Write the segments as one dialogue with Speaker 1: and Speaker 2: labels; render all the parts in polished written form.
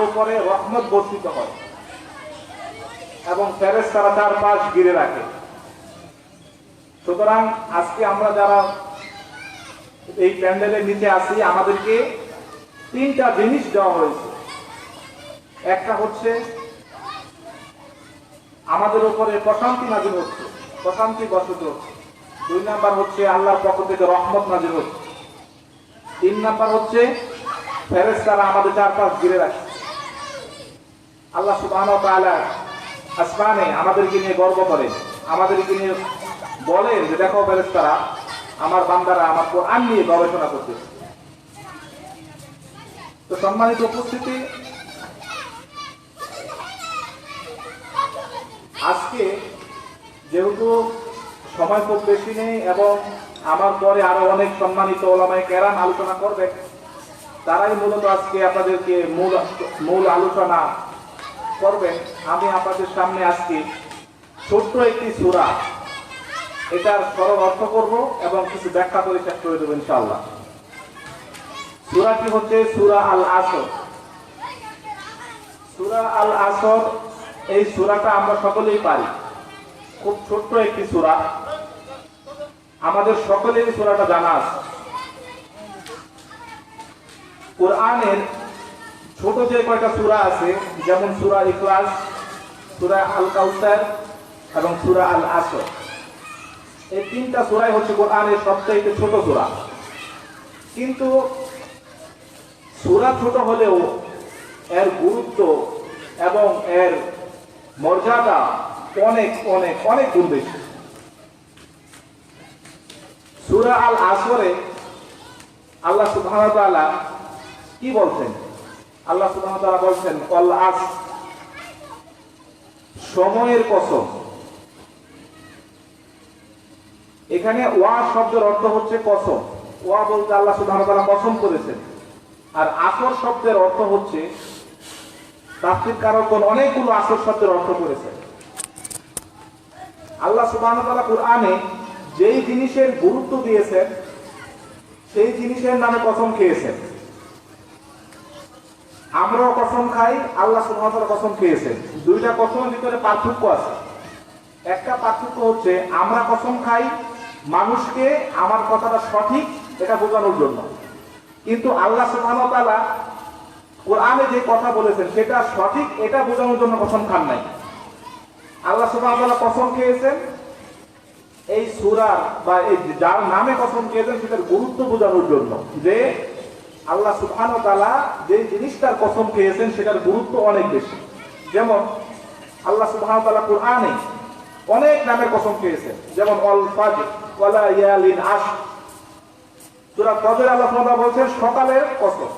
Speaker 1: উপরে রহমত বর্ষিত হয় এবং ফেরেশতারা তার পাশ ঘিরে রাখে। সুতরাং আজকে আমরা যারা এই প্যান্ডেলের নিচে আছি, আমাদেরকে তিনটা জিনিস দেওয়া হয়েছে। একটা হচ্ছে আমাদের উপরে প্রশান্তি নাজিল হচ্ছে, প্রশান্তি বর্ষিত হচ্ছে। 2 নাম্বার হচ্ছে আল্লাহর পক্ষ থেকে রহমত নাজিল হচ্ছে। 3 নাম্বার হচ্ছে ফেরেশতারা আমাদের চারপাশ ঘিরে রাখে। আল্লাহ সুবহানাহু ওয়া তাআলা আসমানে আমাদেরকে নিয়ে গর্ব করেন, আমাদেরকে নিয়ে বলেন যে দেখো ফেরেশতারা, আমার বান্দারা আমার কোরআন নিয়ে গবেষণা করতেছে। তো সম্মানিত উপস্থিতি, আজকে যেহেতু সময় খুব বেশি নেই এবং আমার পরে আরো অনেক সম্মানিত ওলামায়ে কেরাম আলোচনা করবেন, তারাই মূলত আজকে আপনাদেরকে মূল আলোচনা করবেন। আমি আপনাদের সামনে আজকে ছোট্ট একটি সূরা, এটার সরল অর্থ করব এবং কিছু ব্যাখ্যা করে শেষ করে দেব ইনশাআল্লাহ। সূরাটি হচ্ছে সূরা আল আসর। সূরা আল আসর, এই সূরাটা আমরা সকলেই পারি। খুব ছোট্ট একটি সূরা, আমাদের সকলেরই সূরাটা জানা আছে। কোরআনের ছোট যে কয়টা সূরা আছে, যেমন সূরা ইখলাস, সূরা আল কাউসার এবং সূরা আল আসর, এই তিনটা সূরাই হচ্ছে কোরআনের সবচেয়ে ছোট সূরা। কিন্তু সূরা ছোট হলেও এর গুরুত্ব এবং এর মর্যাদা অনেক অনেক অনেক গুণ বেশি। সূরা আল আসরে আল্লাহ সুবহানাহু ওয়া তাআলা কি বলছেন? আল্লাহ সুবহানাহু ওয়া তাআলা বলছেন ওয়াল আসর, সময়ের কসম। এখানে ওয়া শব্দের অর্থ হচ্ছে কসম। ওয়া বলতে আল্লাহ সুবহানাহু ওয়া তাআলা কসম করেছেন। আর আসর শব্দের অর্থ হচ্ছে, তাফসীরকারগণ অনেকগুলো আসর শব্দের অর্থ করেছেন। আল্লাহ সুবহানাহু ওয়া তাআলা কুরআনে যেই জিনিসের গুরুত্ব দিয়েছেন, সেই জিনিসের নামে কসম খেয়েছেন। আমরাও কসম খাই, আল্লাহ সুবহানাহু ওয়া তাআলা কসম খেয়েছেন। দুইটা কসমের ভিতরে পার্থক্য আছে। একটা পার্থক্য হচ্ছে আমরা কসম খাই মানুষকে আমার কথাটা সঠিক এটা বোঝানোর জন্য, কিন্তু আল্লাহ সুবহানাহু ওয়া তাআলা কোরআনে যে কথা বলেছেন সেটা সঠিক এটা বোঝানোর জন্য কসম খান নাই। আল্লাহ সুবহানাহু ওয়া তাআলা কসম খেয়েছেন এই সূরার বা এই যার নামে কসম খেয়েছেন সেটার গুরুত্ব বোঝানোর জন্য, যে আল্লাহ সুবহানাহু ওয়া তাআলা যে জিনিসটার কসম খেয়েছেন সেটার গুরুত্ব অনেক বেশি। যেমন আল্লাহ সুবহানাহু ওয়া তাআলা কোরআনে অনেক নামে কসম খেয়েছেন, যেমন আল ফাজর ওয়া লায়ালিন আশর। সূরা ফজর আল্লাহ সুবহানাহু ওয়া তাআলা বলেছেন সকালের কসম,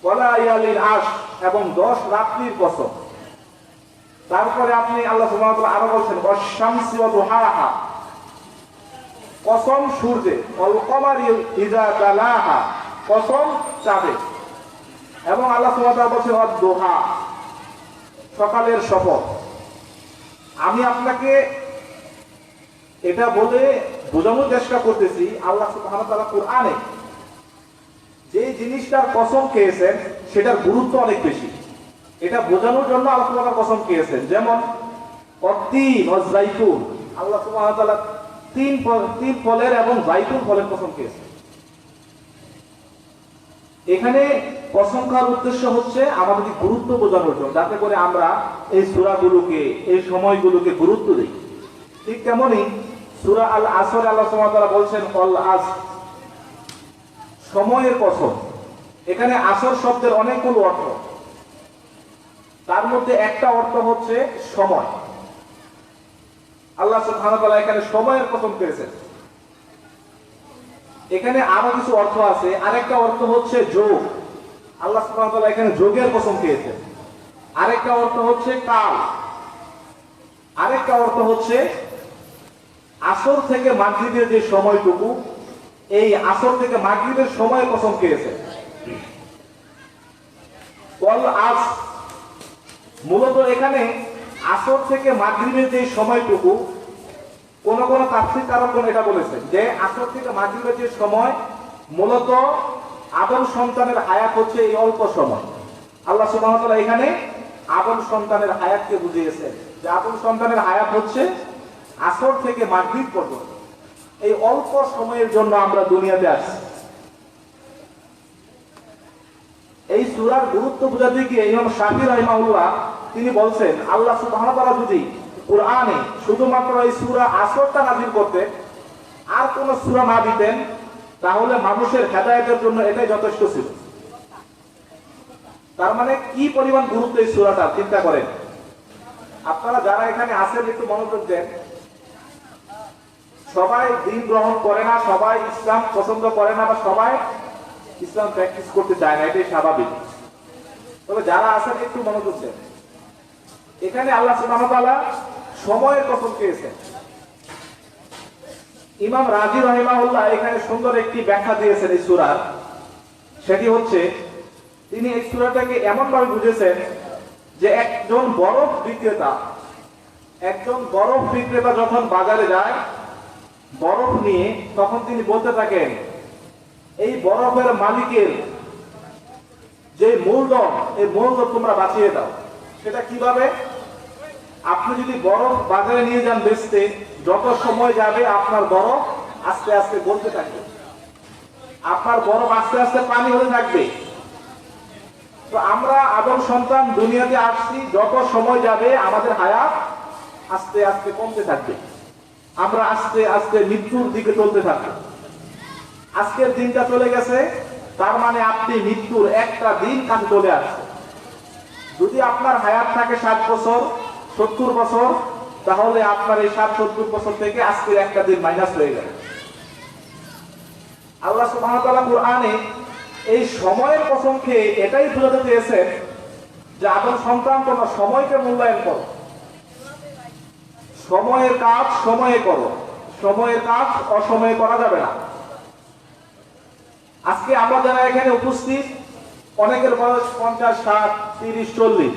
Speaker 1: ওয়া লায়ালিন আশর এবং 10 রাত্রির কসম। তারপরে আপনি আল্লাহ সুবহানাহু ওয়া তাআলা আরো বলছেন ওয়াশ-শামসি ওয়া দুহাহা, কসম সূর্যে, ওয়াল কমারি ইযা তালাহা, কসম চাঁদে। এবং আল্লাহ সুবহানাহু ওয়া তাআলা বলছেন ওয়াদ-দুহা, সকালের শপথ। আমি আপনাকে এটা বলে বোঝানোর চেষ্টা করতেছি, আল্লাহ সুবহানাহু ওয়া তাআলা কুরআনে যে জিনিসটার কসম খেয়েছেন সেটার গুরুত্ব অনেক বেশি। এটা বোঝানোর জন্য আল্লাহ সুবহানাহু ওয়া তাআলা কসম খেয়েছেন। যেমন অত্তিন ওয়াজ জাইতুন, আল্লাহ সুবহানাহু ওয়া তাআলা তিন ফলের এবং জাইতুন ফলের কসম খেয়েছেন। এখানে কসম খাওয়ার উদ্দেশ্য হচ্ছে আমাদেরকে গুরুত্ব বোঝানোর জন্য, যাতে করে আমরা এই সূরাগুলোকে, এই সময়গুলোকে গুরুত্ব দিই। ঠিক তেমনি সূরা আল আসরে আল্লাহ সুবহানাহু ওয়া তাআলা বলছেন ওয়াল আসর, সময়ের কসম। এখানে আসর শব্দের অনেকগুলো অর্থ, তার মধ্যে একটা অর্থ হচ্ছে সময়। আল্লাহ সুবহানাহু ওয়া তাআলা এখানে সময়ের কসম করেছেন। এখানে আরো কিছু অর্থ আছে। আরেকটা অর্থ হচ্ছে যোগ, আল্লাহ সুবহানাহু ওয়া তাআলা এখানে যোগের কসম খেয়েছেন। আরেকটা অর্থ হচ্ছে কাল। আরেকটা অর্থ হচ্ছে আসর থেকে মাগরিবের যে সময়টুকু, এই আসর থেকে মাগরিবের সময়ের কসম খেয়েছেন। ওয়াল আসর, মূলত এখানে আসর থেকে মাগরিবের যে সময়টুকু, কোন কোন তাফসীরকারগণ এটা বলেছেন যে আসর থেকে মাগরিবের যে সময়, মূলত আদম সন্তানের হায়াত হচ্ছে এই অল্প সময়। আল্লাহ সুবহানাহু ওয়া তাআলা এখানে আদম সন্তানের হায়াতকে বুঝিয়েছেন যে আদম সন্তানের হায়াত হচ্ছে আসর থেকে মাগরিব পর্যন্ত। এই অল্প সময়ের জন্য আমরা দুনিয়াতে আসছি। এই সূরার গুরুত্ব বোঝাতে গিয়ে ইমাম শাফি রাহিমাহুল্লাহ তিনি বলছেন, আল্লাহ সুবহানাহু ওয়া তাআলা যদি কুরআনে শুধুমাত্র এই সূরা আসরটা নাযিল করতেন, আর কোন সূরা না দিতেন, তাহলে মানুষের হেদায়েতের জন্য এটাই যথেষ্ট ছিল। তার মানে কি পরিমাণ গুরুত্ব এই সূরাটা চিন্তা করেন। আপনারা যারা এখানে আছেন একটু মনোযোগ দেন। সবাই দ্বীন গ্রহণ করে না, সবাই ইসলাম পছন্দ করে না, বা সবাই ইসলাম প্র্যাকটিস করতে চায় না, এটাই স্বাভাবিক। তবে যারা আছেন একটু মনোযোগ দেন। এখানে আল্লাহ সুবহানাহু ওয়া তাআলা সময়ের কসম খেয়েছেন। ইমাম রাজি রাহিমাহুল্লাহ এখানে সুন্দর একটি ব্যাখ্যা দিয়েছেন এই সূরার। সেটি হচ্ছে, তিনি এই সূরাটাকে এমন ভাবে বুঝেছেন যে একজন বরফ বিক্রেতা যখন বাজারে যায় বরফ নিয়ে, তখন তিনি বলতে থাকেন, এই বরফের মালিকের যে মূলধন, এই মূলধন তোমরা বাঁচিয়ে দাও। সেটা কিভাবে? আপনি যদি বরফ বাজারে নিয়ে যান বেচতে, যত সময় যাবে আপনার বরফ আস্তে আস্তে গলতে থাকবে, আপনার বরফ আস্তে আস্তে পানি হতে থাকবে। তো আমরা আদম সন্তান দুনিয়াতে আসছি, যত সময় যাবে আমাদের হায়াত আস্তে আস্তে কমতে থাকবে, আমরা আস্তে আস্তে মৃত্যুর দিকে চলতে থাকবো। আজকের দিনটা চলে গেছে, তার মানে আপনি মৃত্যুর একটা দিন কাছে চলে আসছে। যদি আপনার হায়াত থাকে 60 বছর 70 বছর, তাহলে আপনার এই 60-70 বছর থেকে আজকের একটা দিন মাইনাস হয়ে গেল। আল্লাহ সুবহানাহু ওয়া তাআলা কুরআনে এই সময়ের কসম খেয়ে এটাই বোঝাতে চেয়েছেন যে আদম সন্তান তোমরা সময়কে মূল্যায়ন করো, সময়ের কাজ সময়ে করো, সময়ের কাজ অসময়ে করা যাবে না। আজকে আমরা যারা এখানে উপস্থিত, অনেকের বয়স 50, 60, 30, 40।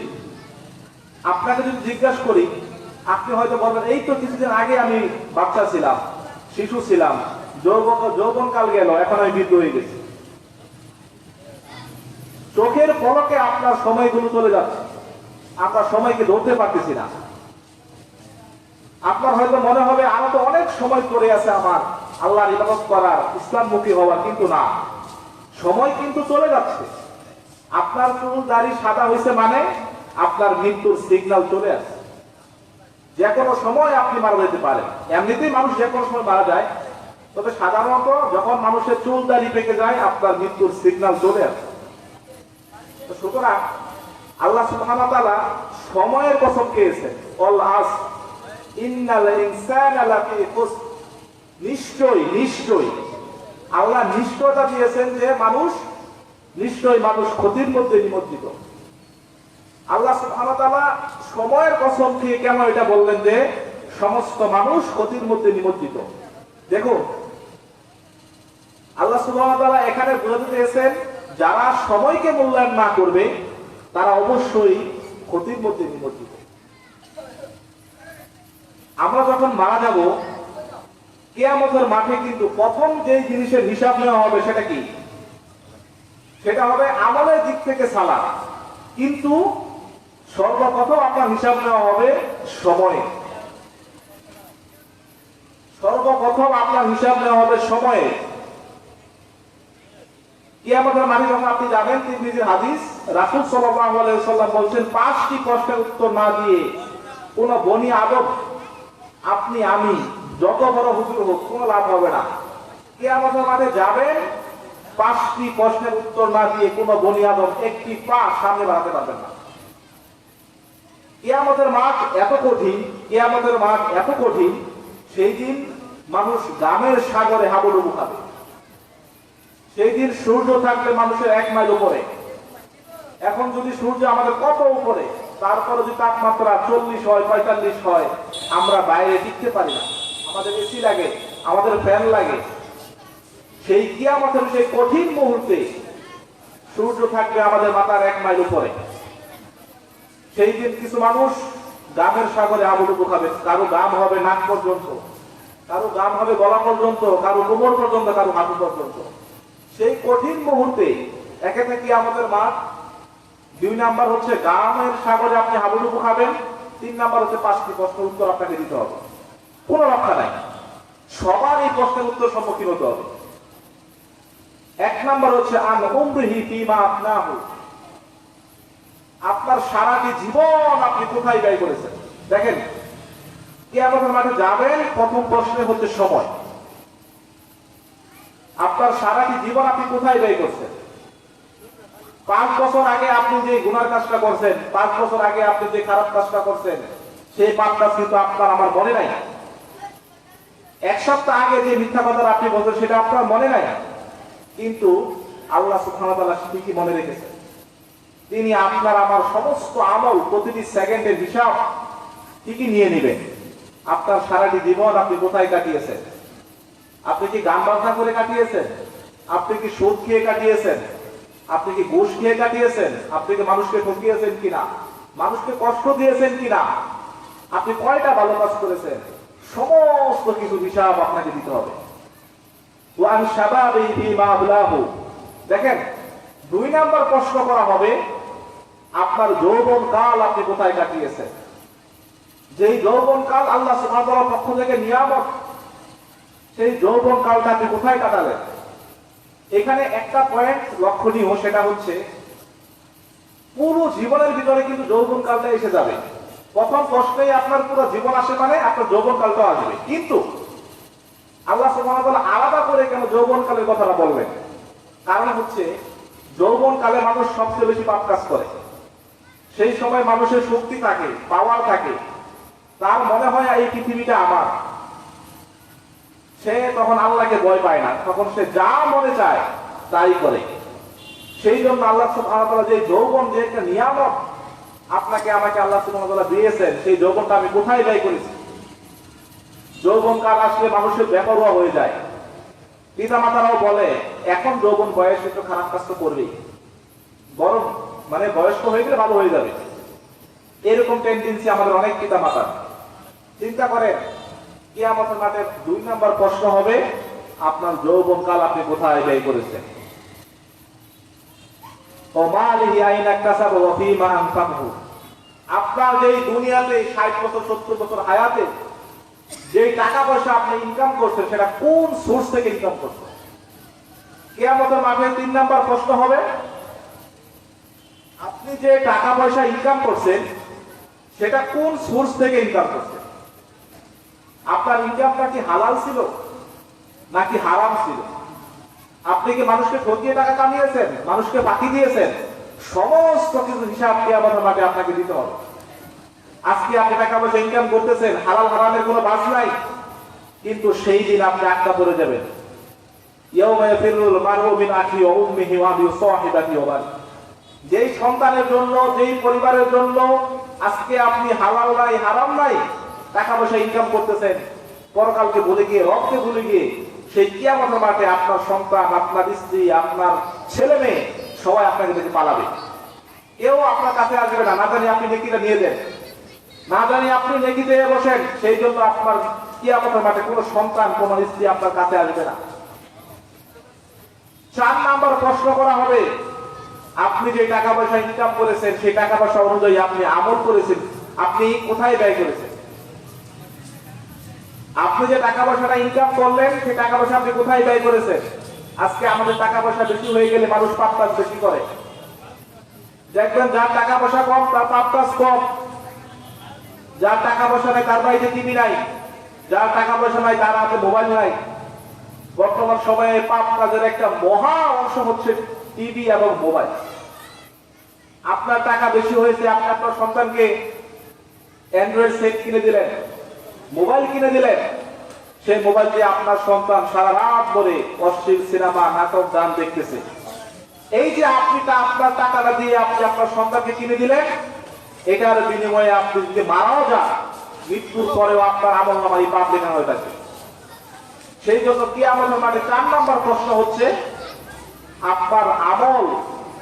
Speaker 1: আপনাকে যদি জিজ্ঞাসা করি, আপনি হয়তো বলবেন, এই তো কিছুদিন আগে আমি বাচ্চা ছিলাম, শিশু ছিলাম, যৌবনকাল গেল, এখন আমি বৃদ্ধ হয়ে গেছি। চোখের পলকে আপনার সময়গুলো চলে যাচ্ছে, আমরা সময়কে ধরতে পারতেছি না। আপনার হয়তো মনে হবে আরো তো অনেক সময় পড়ে আছে আমার আল্লাহর ইবাদত করার, ইসলামমুখী হওয়ার, কিন্তু না, সময় কিন্তু চলে যাচ্ছে। আপনার চুল দাড়ি সাদা হয়েছে মানে আপনার মৃত্যুর সিগন্যাল চলে আসছে। যে কোনো সময় আপনি মারা যেতে পারেন। এমনিতেই মানুষ যে কোনো সময় মারা যায়, তবে সাধারণত যখন মানুষের চুল দাড়ি পেকে যায় আপনার মৃত্যুর সিগন্যাল চলে আসে। সুতরাং আল্লাহ সুবহানাহু ওয়া তাআলা সময়ের কসম খেয়েছেন, অল আস ইন্নাল ইনসানা লাফি খুসর। নিশ্চয়ই আল্লাহ নিশ্চয়তা দিয়েছেন যে নিশ্চয়ই মানুষ ক্ষতির মধ্যে নিমজ্জিত। আল্লাহ সুবহানাহু ওয়া তাআলা সময়ের কসম খেয়ে কেন এটা বললেন যে সমস্ত মানুষ ক্ষতির মধ্যে নিমজ্জিত? দেখো, আল্লাহ সুবহানাহু ওয়া তাআলা এখানে বোঝাতে চেয়েছেন যারা সময়কে মূল্যায়ন না করবে তারা অবশ্যই ক্ষতির মধ্যে নিমজ্জিত। আমরা যখন মারা যাব, কিয়ামতের মাঠে কিন্তু প্রথম যে জিনিসের হিসাব নেওয়া হবে সেটা কি? সেটা হবে আমলের দিক থেকে সালাত, কিন্তু সর্বপ্রথম আপনার হিসাব নেওয়া হবে সময়ে। সর্বপ্রথম আপনার হিসাব নেওয়া হবে সময়ে। কিয়ামতের মাঠে যখন আপনি যাবেন, তিরমিজির হাদিস, রাসূল সাল্লাল্লাহু আলাইহি ওয়াসাল্লাম বলেছেন 5টি প্রশ্নের উত্তর না দিয়ে কোন বনি আদম, আপনি আমি যত বড় হুজুর হোক, কোনো লাভ হবে না। কিয়ামতের মাঠে যাবেন, 5টি প্রশ্নের উত্তর না দিয়ে কোন বনি আদম একটি পা সামনে বাড়াতে পারবেন না। কিয়ামতের মাঠ এত কঠিন, সেই দিন মানুষ গামের সাগরে হাবুডুবু খাবে। সেই দিন সূর্য থাকবে মানুষের 1 মাইল উপরে। এখন যদি সূর্য আমাদের কত উপরে, তারপরে যদি তাপমাত্রা 40 হয়, 45 হয়, আমরা বাইরে টিকতে পারি না, আমাদের এসি লাগে, আমাদের ফ্যান লাগে। সেই কিয়ামতের সেই কঠিন মুহূর্তে সূর্য থাকবে আমাদের মাথার 1 মাইল উপরে। সেই দিন কিছু মানুষ গামের সাগরে হাবুডুবু খাবে। কারো গাম হবে নাক পর্যন্ত, কারো গাম হবে গলা পর্যন্ত, কারো কোমর পর্যন্ত, কারো হাঁটু পর্যন্ত। সেই কঠিন মুহূর্তে একে থেকে আমাদের মাঠ 2 নাম্বার হচ্ছে গামের সাগরে আপনি হাবুডুবু খাবেন। 3 নাম্বার হচ্ছে 5টি প্রশ্নের উত্তর আপনাকে দিতে হবে, কোনো রক্ষা নাই, সবার এই প্রশ্নের উত্তর সম্মুখীন হতে হবে। 1 নাম্বার হচ্ছে আন উমরিহি ফিমা আফনাহু, আপনার সারাটি জীবন আপনি কোথায় ব্যয় করেছেন। দেখেন, কিয়ামতের মাঠে যাবেন, প্রথম প্রশ্ন হচ্ছে সময়। আপনার সারাটি জীবন আপনি কোথায় ব্যয় করছেন। 5 বছর আগে আপনি যে গুনার কাজটা করছেন, 5 বছর আগে আপনি যে খারাপ কাজটা করছেন, সেই পাপ কাজ কিন্তু আপনার আমার মনে নাই। 1 সপ্তাহ আগে যে মিথ্যা কথা আপনি বলছেন সেটা আপনার মনে নাই, কিন্তু আল্লাহ সুবহানাহু ওয়া তাআলা ঠিকই মনে রেখেছেন। তিনি আপনার আমার সমস্ত আমল প্রতিটি সেকেন্ডের হিসাব ঠিকই নিয়ে নেবেন। আপনার সারাটি জীবন আপনি কোথায় কাটিয়েছেন। আপনি কি গান বাজনা করে কাটিয়েছেন, আপনি কি সুদ খেয়ে কাটিয়েছেন, আপনি কি ঘুষ খেয়ে কাটিয়েছেন, আপনি কি মানুষকে ঠকিয়েছেন কিনা, মানুষকে কষ্ট দিয়েছেন কিনা, আপনি কয়টা ভালো কাজ করেছেন, সমস্ত কিছু হিসাব আপনাকে দিতে হবে। ওয়ান শাবাবি ফিমা আবলাহু, দেখেন 2 নাম্বার প্রশ্ন করা হবে আপনার যৌবন কাল আপনি কোথায় কাটিয়েছেন। যেই যৌবন কাল আল্লাহ সুবহানাহু ওয়া তাআলার পক্ষ থেকে নিয়ামত, সেই যৌবন কালটা আপনি কোথায় কাটালেন। এখানে একটা পয়েন্ট লক্ষণীয়, সেটা হচ্ছে পুরো জীবনের ভিতরে কিন্তু যৌবন কালটা এসে যাবে। প্রথম প্রশ্নেই আপনার পুরো জীবন আসে, মানে আপনার যৌবন কালটা আসবে। কিন্তু আল্লাহ সুবহানাহু ওয়া তাআলা আলাদা করে কেন যৌবন কালের কথাটা বলবেন, কারণ হচ্ছে যৌবন কালে মানুষ সবচেয়ে বেশি পাপ কাজ করে। সেই সময় মানুষের শক্তি থাকে, পাওয়ার থাকে, তার মনে হয় এই পৃথিবীটা আমার। সে তখন আল্লাহকে ভয় পায় না, তখন সে যা মনে চায় তাই করে। সেই জন্য আল্লাহ সুবহানাহু ওয়া তাআলা যে যৌবন, যে একটা নিয়ামত আপনাকে আমাকে আল্লাহ সুবহানাহু ওয়া তাআলা দিয়েছেন, সেই যৌবনটা আমি কোথায় ব্যয় করেছি। যৌবন কাল আসলে মানুষের বেপরোয়া হয়ে যায়। পিতা মাতারাও বলে এখন যৌবন বয়স, একটু খারাপ কাজ তো করবেই, বরং মানে বয়স্ক হয়ে গেলে ভালো হয়ে যাবে, এরকম টেন্ডেন্সি আমাদের অনেক পিতা মাতার। চিন্তা করেন, কিয়ামতের মাঠে 2 নাম্বার প্রশ্ন হবে আপনার যৌবন কাল আপনি কোথায় ব্যয় করেছেন। ও মালিহি আইনা কাসাবা ওয়া ফীমা আনফাকহু, আপনার যেই দুনিয়াতে 60 বছর 70 বছর হায়াতে যে টাকা পয়সা আপনি ইনকাম করছেন, সেটা কোন সোর্স থেকে ইনকাম করছেন। কিয়ামতের মাঠে 3 নাম্বার প্রশ্ন হবে আপনি যে টাকা পয়সা ইনকাম করছেন সেটা কোন সোর্স থেকে ইনকাম করছেন। আপনার ইনকামটা কি হালাল ছিল নাকি হারাম ছিল। আপনি কি মানুষকে ঠকিয়ে টাকা কামিয়েছেন, মানুষকে বাকি দিয়েছেন, সমস্ত কিছু হিসাব কিয়ামতের মাঠে আপনাকে দিতে হবে। আজকে আপনি টাকা পয়সা ইনকাম করতেছেন, হালাল হারামের কোনো বাস নাই, কিন্তু সেই দিন আপনি আটকা পড়ে যাবেন। ইয়াউমা ইয়াফিরুল মারউ মিন আখিহি ওয়া উম্মিহি ওয়া আবিহি ওয়া সাহিবাতিহি ওয়া বানি, যেই সন্তানের জন্য, যেই পরিবারের জন্য আজকে আপনি হালাল নাই হারাম নাই টাকা পয়সা ইনকাম করতেছেন, পরকালকে ভুলে গিয়ে, রবকে ভুলে গিয়ে, সেই কিয়ামতের মাঠে আপনার সন্তান, আপনার স্ত্রী, আপনার ছেলে মেয়ে সবাই আপনাকে দেখে পালাবে। কেউ আপনার কাছে আসবে না, না জানি আপনি নেকিটা নিয়ে দেন, না জানি আপনি নেকি দিয়ে বসেন। সেই জন্য আপনার কিয়ামতের মাঠে কোনো সন্তান, কোনো স্ত্রী আপনার কাছে আসবে না। 4 নাম্বার প্রশ্ন করা হবে আপনি যে টাকা পয়সা ইনকাম করেছেন, সেই টাকা পয়সা অনুযায়ী আপনি আমল করেছেন, আপনি কোথায় ব্যয় করেছেন। আপনি যে টাকা পয়সাটা ইনকাম করলেন, সেই টাকা পয়সা আপনি কোথায় ব্যয় করেছেন। আজকে আমাদের টাকা পয়সা বেশি হয়ে গেলে মানুষ পাপ কাজ বেশি করে। দেখবেন যার টাকা পয়সা কম তার পাপ কাজ কম, যার টাকা পয়সা নাই তার বাড়িতে টিভি নাই, যার টাকা পয়সা নাই তার হাতে মোবাইল নাই। বর্তমান সময়ে পাপ কাজের একটা মহা অংশ হচ্ছে টিভি এবং মোবাইল। আপনার টাকা বেশি হয়েছে, আপনি আপনার সন্তানকে অ্যান্ড্রয়েড সেট কিনে দিলেন, মোবাইল কিনে দিলেন, সেই মোবাইল দিয়ে আপনার সন্তান সারা রাত ধরে অশ্লীল সিনেমা, নাটক, গান দেখতেছে। এই যে আপনি আপনার টাকাটা দিয়ে আপনি আপনার সন্তানকে কিনে দিলেন, এটার বিনিময়ে আপনি যদি মারাও যান, মৃত্যুর পরেও আপনার আমলনামায় পাপ লেখা হয়ে থাকে। সেই জন্য কিয়ামতের মাঠে 4 নাম্বার প্রশ্ন হচ্ছে আপনার আমল,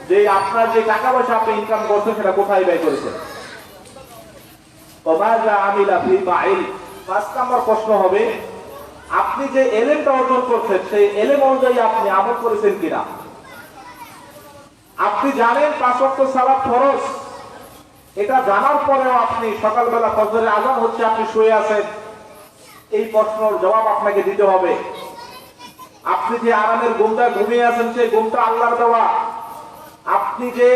Speaker 1: যে আপনার যে টাকা পয়সা আপনি ইনকাম করছেন সেটা কোথায় ব্যয় করেছেন। 5 নাম্বার প্রশ্ন হবে আপনি যে এলেমটা অর্জন করছেন, সেই এলেম অনুযায়ী আপনি আমল করেছেন কিনা। আপনি জানেন 5 ওয়াক্ত সালাত ফরজ, এটা জানার পরেও আপনি সকালবেলা ফজরের আযান হচ্ছে আপনি শুয়ে আছেন, এই প্রশ্নের জবাব আপনাকে দিতে হবে। আপনি যে আরামের ঘুমটা ঘুমিয়ে আছেন সেই ঘুমটা আল্লাহর দেওয়া, আপনি যে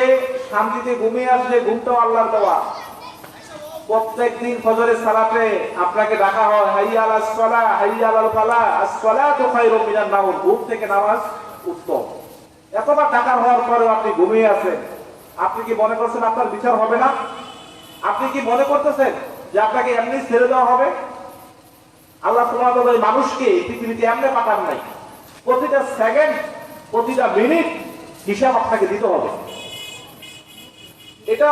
Speaker 1: শান্তিতে ঘুমিয়ে আসলে ঘুমটাও আল্লাহর দেওয়া। প্রত্যেকদিন ফজরের সালাতে আপনাকে ডাকা হয় হাইয়া আলাস সালাহ হাইয়া আলাল ফালাহ, আস-সালাতু খায়রুম মিনান নাওম, ঘুম থেকে নামাজ উত্তম। এতবার ডাকা হওয়ার পরেও আপনি ঘুমিয়ে আছেন, আপনি কি মনে করছেন আপনার বিচার হবে না? আপনি কি মনে করতেছেন যে আপনাকে এমনি ছেড়ে দেওয়া হবে? আল্লাহ সুবহানাহু ওয়া তাআলা মানুষকে পৃথিবীতে এমনি পাঠান নাই, প্রতিটা সেকেন্ড প্রতিটা মিনিট হিসাব আপনাকে দিতে হবে। এটা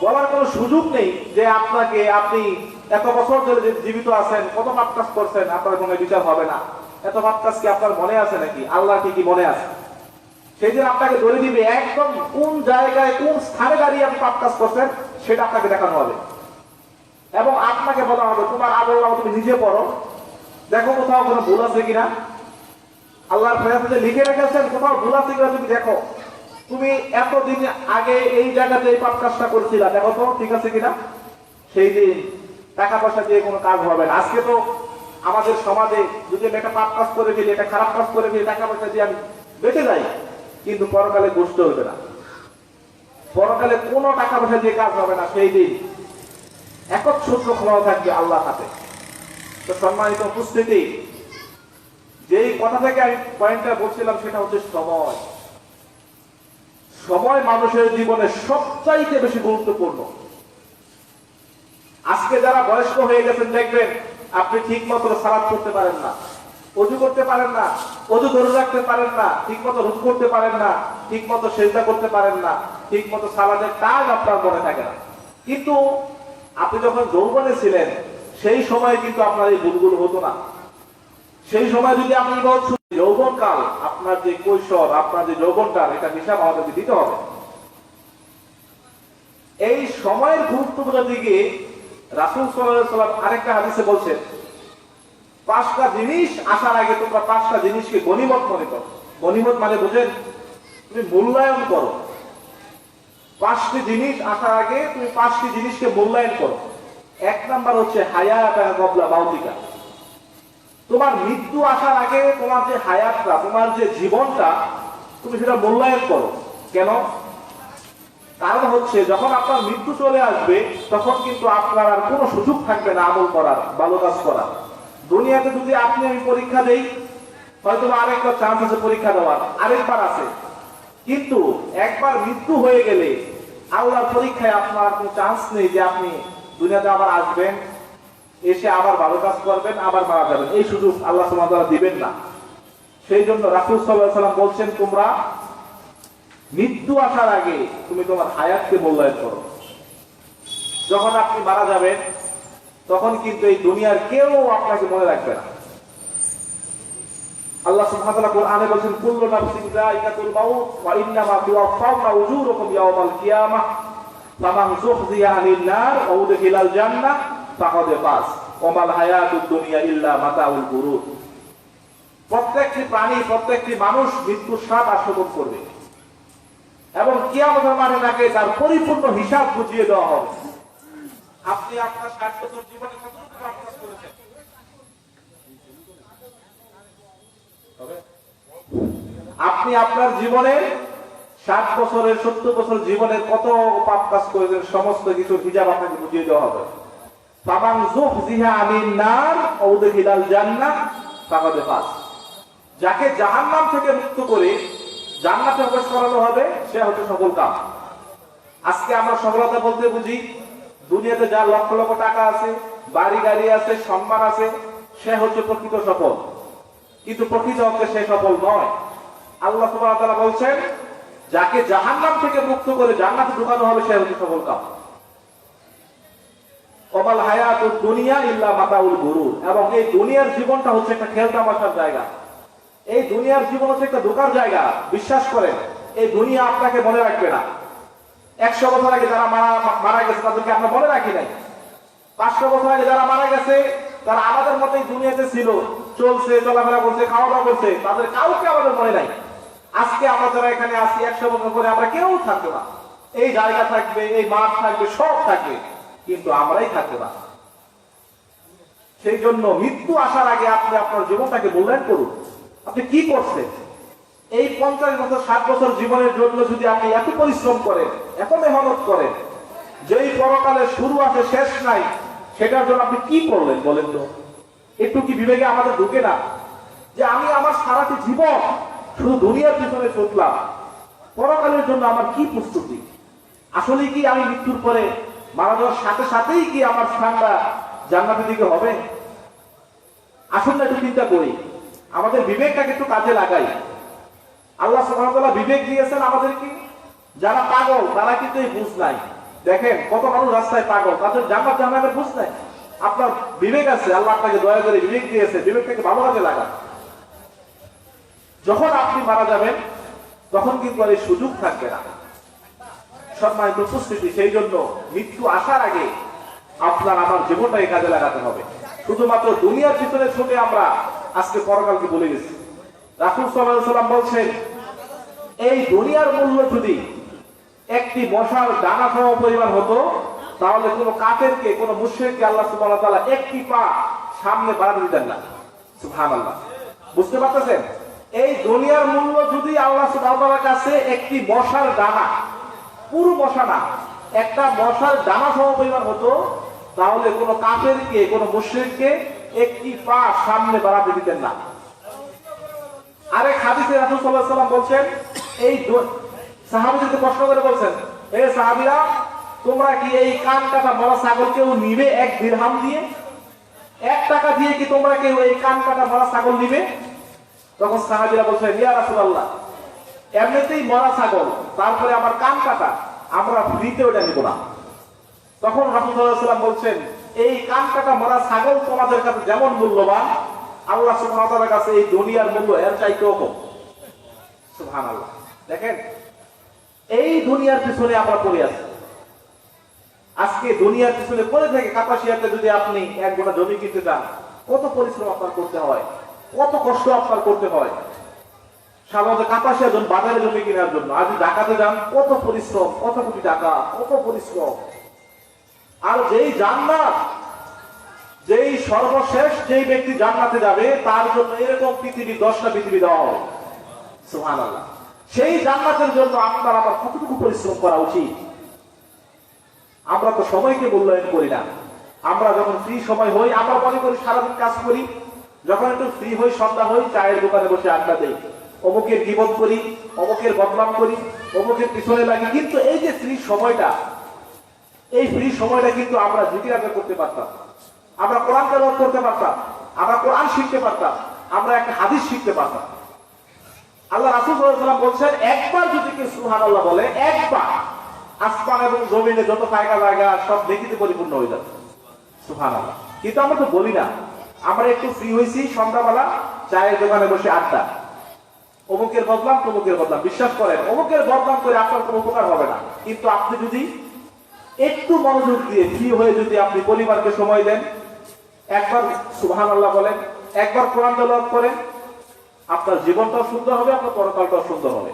Speaker 1: বলার কোনো সুযোগ নেই যে আপনি এত বছর ধরে জীবিত আছেন, কত পাপ কাজ করছেন, আপনার কোনো বিচার হবে না। এত পাপ কাজ কি আপনার মনে আছে নাকি? আল্লাহ কি মনে আছে? সেই দিন আপনাকে ধরে দিবে একদম কোন জায়গায় কোন স্থানে দাঁড়িয়ে আপনি পাপ কাজ করছেন সেটা আপনাকে দেখানো হবে, এবং আপনাকে বলা হবে তোমার আমল তুমি নিজে পড়ো, দেখো কোথাও কোনো ভুল আছে কিনা। আল্লাহর ফেরেশতাতে লিখে রেখেছেন কোথাও ভুল আছে কিনা তুমি দেখো, তুমি এতদিন আগে এই জায়গাতে এই পাপ কাজটা করেছিলা, দেখো তো ঠিক আছে কিনা। সেই দিন টাকা পয়সা দিয়ে কোনো কাজ হবে না। আজকে তো আমাদের সমাজে যদি আমি একটা পাপ কাজ করে ফেলি, একটা খারাপ কাজ করে ফেলি, টাকা পয়সা দিয়ে আমি বেঁচে যাই, কিন্তু পরকালে গোষ্ঠ হবে না, পরকালে কোনো টাকা পয়সা দিয়ে কাজ হবে না। সেই দিন একচ্ছত্র ক্ষমতা থাকবে আল্লাহর হাতে। তো সম্মানিত উপস্থিতি, যেই কথা থেকে আমি পয়েন্টটা বলছিলাম সেটা হচ্ছে সময়। সময় মানুষের জীবনে সবচাইতে বেশি গুরুত্বপূর্ণ। আজকে যারা বয়স্ক হয়ে গেছেন দেখবেন আপনি ঠিক মতো সালাত করতে পারেন না, ওযু করতে পারেন না, ওযু ধরে রাখতে পারেন না, ঠিক মতো রুকু করতে পারেন না, ঠিক মতো সিজদা করতে পারেন না, ঠিক মতো সালাতের কাজ আপনার মনে থাকে না। কিন্তু আপনি যখন যৌবনে ছিলেন সেই সময় কিন্তু আপনার এই ভুলগুলো হতো না। সেই সময় যদি আপনি যৌবনকাল, আপনার যে কৈশোর, আপনার যে যৌবনকাল, এটা হিসাব আমাদেরকে দিতে হবে। এই সময়ের গুরুত্বপূর্ণ দিকে রাসূল সাল্লাল্লাহু আলাইহি ওয়াসাল্লাম আরেকটা হাদিসে বলছেন, 5টা জিনিস আসার আগে তোমরা 5টা জিনিসকে গনিমত মনে করো। গনিমত মানে বুঝেন, তুমি মূল্যায়ন করো। 5টি জিনিস আসার আগে তুমি 5টি জিনিসকে মূল্যায়ন করো। 1 নাম্বার হচ্ছে হায়াতা ক্বাবলা মাউতিকা। তোমার মৃত্যু আসার আগে তোমার যে হায়াতটা, তোমার যে জীবনটা, তুমি সেটা মূল্যায়ন করো। কেন? কারণ হচ্ছে যখন আপনার মৃত্যু চলে আসবে তখন কিন্তু আপনার আর কোনো সুযোগ থাকবে না আমল করার, ভালো কাজ করার। দুনিয়াতে যদি আপনি আমি পরীক্ষা দেই, হয়তো আরেকটা চান্স আছে পরীক্ষা দেওয়ার, আরেকবার আছে, কিন্তু একবার মৃত্যু হয়ে গেলে আল্লাহর পরীক্ষায় আপনার কোনো চান্স নেই যে আপনি দুনিয়াতে আবার আসবেন, এসে আবার ভালো কাজ করবেন, আবার মারা যাবেন। এই সুযোগ আল্লাহ সুবহানাহু ওয়া তাআলা দিবেন না। সেই জন্য রাসূল সাল্লাল্লাহু আলাইহি ওয়াসাল্লাম বলছেন, তোমরা মৃত্যু আসার আগে তুমি তোমার হায়াতকে মূল্যায়ন করো। যখন আপনি মারা যাবেন তখন কিন্তু এই দুনিয়ার কেউ আপনাকে মনে রাখবে না। আল্লাহ সুবহানাহু ওয়া তাআলা কোরআনে বলেছেন, কুল্লু নাফসিন যায়িকাতুল মাউত ওয়া ইন্নামা তুওয়াফাউনা উজুরাকুম ইয়াওমাল কিয়ামাহ ফামান যুহজিয়া আনিন নার ওয়া উদখিলাল জান্নাহ ফাকাদ ফাজ ওয়া মাল হায়াতুদ দুনিয়া ইল্লা মাতাউল গুরুর। প্রত্যেকটি প্রাণী, প্রত্যেকটি মানুষ মৃত্যুর স্বাদ আস্বাদন করবে এবং কিয়ামতের মাঠে তাকে তার পরিপূর্ণ হিসাব বুঝিয়ে দেওয়া হবে। আপনি আপনার 60 বছর জীবনে কতটুকু পাপ কাজ করেছেন? আপনি আপনার জীবনে 60 বছরের 70 বছর জীবনের কত পাপ কাজ করেছেন, সমস্ত কিছুর হিসাব আপনাকে বুঝিয়ে দেওয়া হবে। ফামান যুহজিহা আনিন নার ওয়া উদখিলাল জান্নাহ ফাকাদ ফাজ। যাকে জাহান্নাম থেকে মুক্ত করে জান্নাতে প্রবেশ করানো হবে সে হচ্ছে সফল কাম। আজকে আমরা সফলতা বলতে বুঝি দুনিয়াতে যার লক্ষ লক্ষ টাকা আছে, বাড়ি গাড়ি আছে, সম্মান আছে, সে হচ্ছে প্রকৃত সফল। কিন্তু প্রকৃত অর্থে সে সফল নয়। আল্লাহ সুবহানাহু ওয়া তাআলা বলছেন, যাকে জাহান্নাম থেকে মুক্ত করে জান্নাতে ঢোকানো হবে সে হচ্ছে সফল কাম। ওয়ামাল হায়াতুদ দুনিয়া ইল্লা মাতাউল গুরুর। এবং এই দুনিয়ার জীবনটা হচ্ছে একটা খেলতামাশার জায়গা। এই দুনিয়ার জীবন হচ্ছে একটা ধোঁকার জায়গা। বিশ্বাস করেন, এই দুনিয়া আপনাকে মনে রাখবে না। 100 বছর আগে যারা মারা গেছে তাদেরকে আমরা মনে রাখি নাই। 500 বছর আগে যারা মারা গেছে তারা আমাদের মতোই দুনিয়াতে ছিল, চলছে, চলাফেরা করছে, খাওয়া দাওয়া করছে, তাদের কাউকে আমাদের মনে নাই। আজকে আমরা যারা এখানে আছি 100 বছর পরে আমরা কেউ থাকবে না। এই জায়গা থাকবে, এই মাঠ থাকবে, সব থাকবে, কিন্তু আমরাই থাকবে না। সেই জন্য মৃত্যু আসার আগে আপনি আপনার জীবনটাকে মূল্যায়ন করুন। আপনি কি করছেন? এই 50 বছর 60 বছর জীবনের জন্য যদি আপনি এত পরিশ্রম করেন, এত মেহনত করেন, যেই পরকালে শুরু আছে শেষ নাই, সেটার জন্য আপনি কি করলেন বলেন তো? একটু কি বিবেকে আমাদের ঢুকে না যে আমি আমার সারাটি জীবন শুধু দুনিয়ার পিছনে ছুটলাম, পরকালের জন্য আমার কি প্রস্তুতি? আসলে কি আমি মৃত্যুর পরে মারা যাওয়ার সাথে সাথেই কি আমার স্থানটা জান্নাতের দিকে হবে? আসুন না একটু চিন্তা করি, আমাদের বিবেকটাকে একটু কাজে লাগাই। আল্লাহ সুবহানাহু ওয়া তাআলা বিবেক দিয়েছেন আমাদেরকে। যারা পাগল তারা কিন্তু এই বুঝ নাই। দেখেন কত মানুষ রাস্তায় পাগল, তাদের জান্নাত জাহান্নামের বুঝ নাই। আপনার বিবেক আছে, আল্লাহ আপনাকে দয়া করে বিবেক দিয়েছে, বিবেকটাকে ভালো কাজে লাগান। যখন আপনি মারা যাবেন তখন কিন্তু আর এই সুযোগ থাকবে না। সম্মানিত উপস্থিতি, সেই জন্য মৃত্যু আসার আগে আপনার আমার জীবনটাকে কাজে লাগাতে হবে। শুধুমাত্র দুনিয়ার ভিতরে ছুটে আমরা আজকে পরকালকে বলে গেছি। রাসূল সাল্লাল্লাহু আলাইহি ওয়াসাল্লাম বলছেন, এই দুনিয়ার মূল্য যদি একটি মশার দানা সম পরিমাণ হতো, তাহলে কোনো কাফেরকে, কোনো মুশরিককে আল্লাহ সুবহানাহু ওয়া তাআলা একটি পা সামনে বাড়াতে দিতেন না। সুবহানাল্লাহ, বুঝতে পারতেছেন? এই দুনিয়ার মূল্য যদি আল্লাহ সুবহানাহু ওয়া তাআলার কাছে একটি মশার দানা, পুরো মশা না, একটা মশার দানা সম পরিমাণ হতো, তাহলে কোনো কাফেরকে, কোনো মুশরিককে একটি পা সামনে বাড়াতে দিতেন না। আরেক হাদিসে রাসূল সাল্লাল্লাহু আলাইহি ওয়াসাল্লাম বলছেন, এই সাহাবীদেরকে প্রশ্ন করে বলছেন, হে সাহাবীরা, তোমরা কি এই কান কাটা মরা ছাগল কেউ নিবে 1 দিরহাম দিয়ে? 1 টাকা দিয়ে কি তোমরা কেউ এই কান কাটা মরা ছাগল নিবে? তখন সাহাবীরা বলছেন, ইয়া রাসূলুল্লাহ, এমনিতেই মরা ছাগল, তারপরে আমার কান কাটা, আমরা ফ্রিতে ওটা নিব না। তখন রাসূল সাল্লাল্লাহু আলাইহি ওয়াসাল্লাম বলছেন, এই কান কাটা মরা ছাগল তোমাদের কাছে যেমন মূল্যবান, আল্লাহ সুবহানাহু ওয়া তাআলার কাছে এই দুনিয়ার মূল্য এর চাইতেও কম। সুবহানাল্লাহ। দেখেন, এই দুনিয়ার পিছনে আমরা পড়ে আছি। আজকে দুনিয়ার পিছনে পড়ে থেকে কাপাসিয়াতে যদি আপনি 1 গোটা জমি কিনতে চান, কত পরিশ্রম আপনার করতে হয়, কত কষ্ট আপনার করতে হয়। সাধারণত কাপাসিয়া বাজারে জমি কেনার জন্য, আজ ঢাকাতে যান, কত পরিশ্রম, কত কোটি টাকা, কত পরিশ্রম। আর যেই জান্নাত, যেই সর্বশেষ যেই ব্যক্তি জান্নাতে যাবে, তার জন্য এরকম পৃথিবী 10টা পৃথিবী দেওয়া হবে। সুবহানাল্লাহ। সেই জান্নাতের জন্য আপনার আমার কতটুকু পরিশ্রম করা উচিত? আমরা তো সময়কে মূল্যায়ন করি না। আমরা যখন ফ্রি সময় হই, আমরা মনে করি সারাদিন কাজ করি, যখন একটু ফ্রি হই, সন্ধ্যা হই, চায়ের দোকানে বসে আড্ডা দেই, অমুকের গীবত করি, অমুকের বদনাম করি, অমুকের পিছনে লাগি। কিন্তু এই যে ফ্রি সময়টা, এই ফ্রি সময়টা কিন্তু আমরা জিকির আদায় করতে পারতাম, আমরা কোরআন তেলাওয়াত করতে পারতাম, আমরা কোরআন শিখতে পারতাম, আমরা একটা হাদিস শিখতে পারতাম। আল্লাহ রাসূল সাল্লাল্লাহু আলাইহি ওয়াসাল্লাম বলছেন, একবার যদি কেউ সুবহানাল্লাহ বলে, একবার আসমান এবং জমিনে যত ফায়দা জায়গা সব নেকিতে পরিপূর্ণ হয়ে যাবে। সুবহানাল্লাহ। কিন্তু আমরা তো বলি না। আমরা একটু ফ্রি হইছি, সন্ধ্যাবেলা চায়ের দোকানে বসে আড্ডা, অমুকের বদনাম, তমুকের বদনাম। বিশ্বাস করেন, অমুকের বদনাম করে আপনার কোনো উপকার হবে না। কিন্তু আপনি যদি একটু মনোযোগ দিয়ে ফ্রি হয়ে যদি আপনি পরিবারকে সময় দেন, একবার সুবহানাল্লাহ বলেন, একবার কোরআন তেলাওয়াত করেন, আপনার জীবনটাও সুন্দর হবে, আপনার পরকালটাও সুন্দর হবে।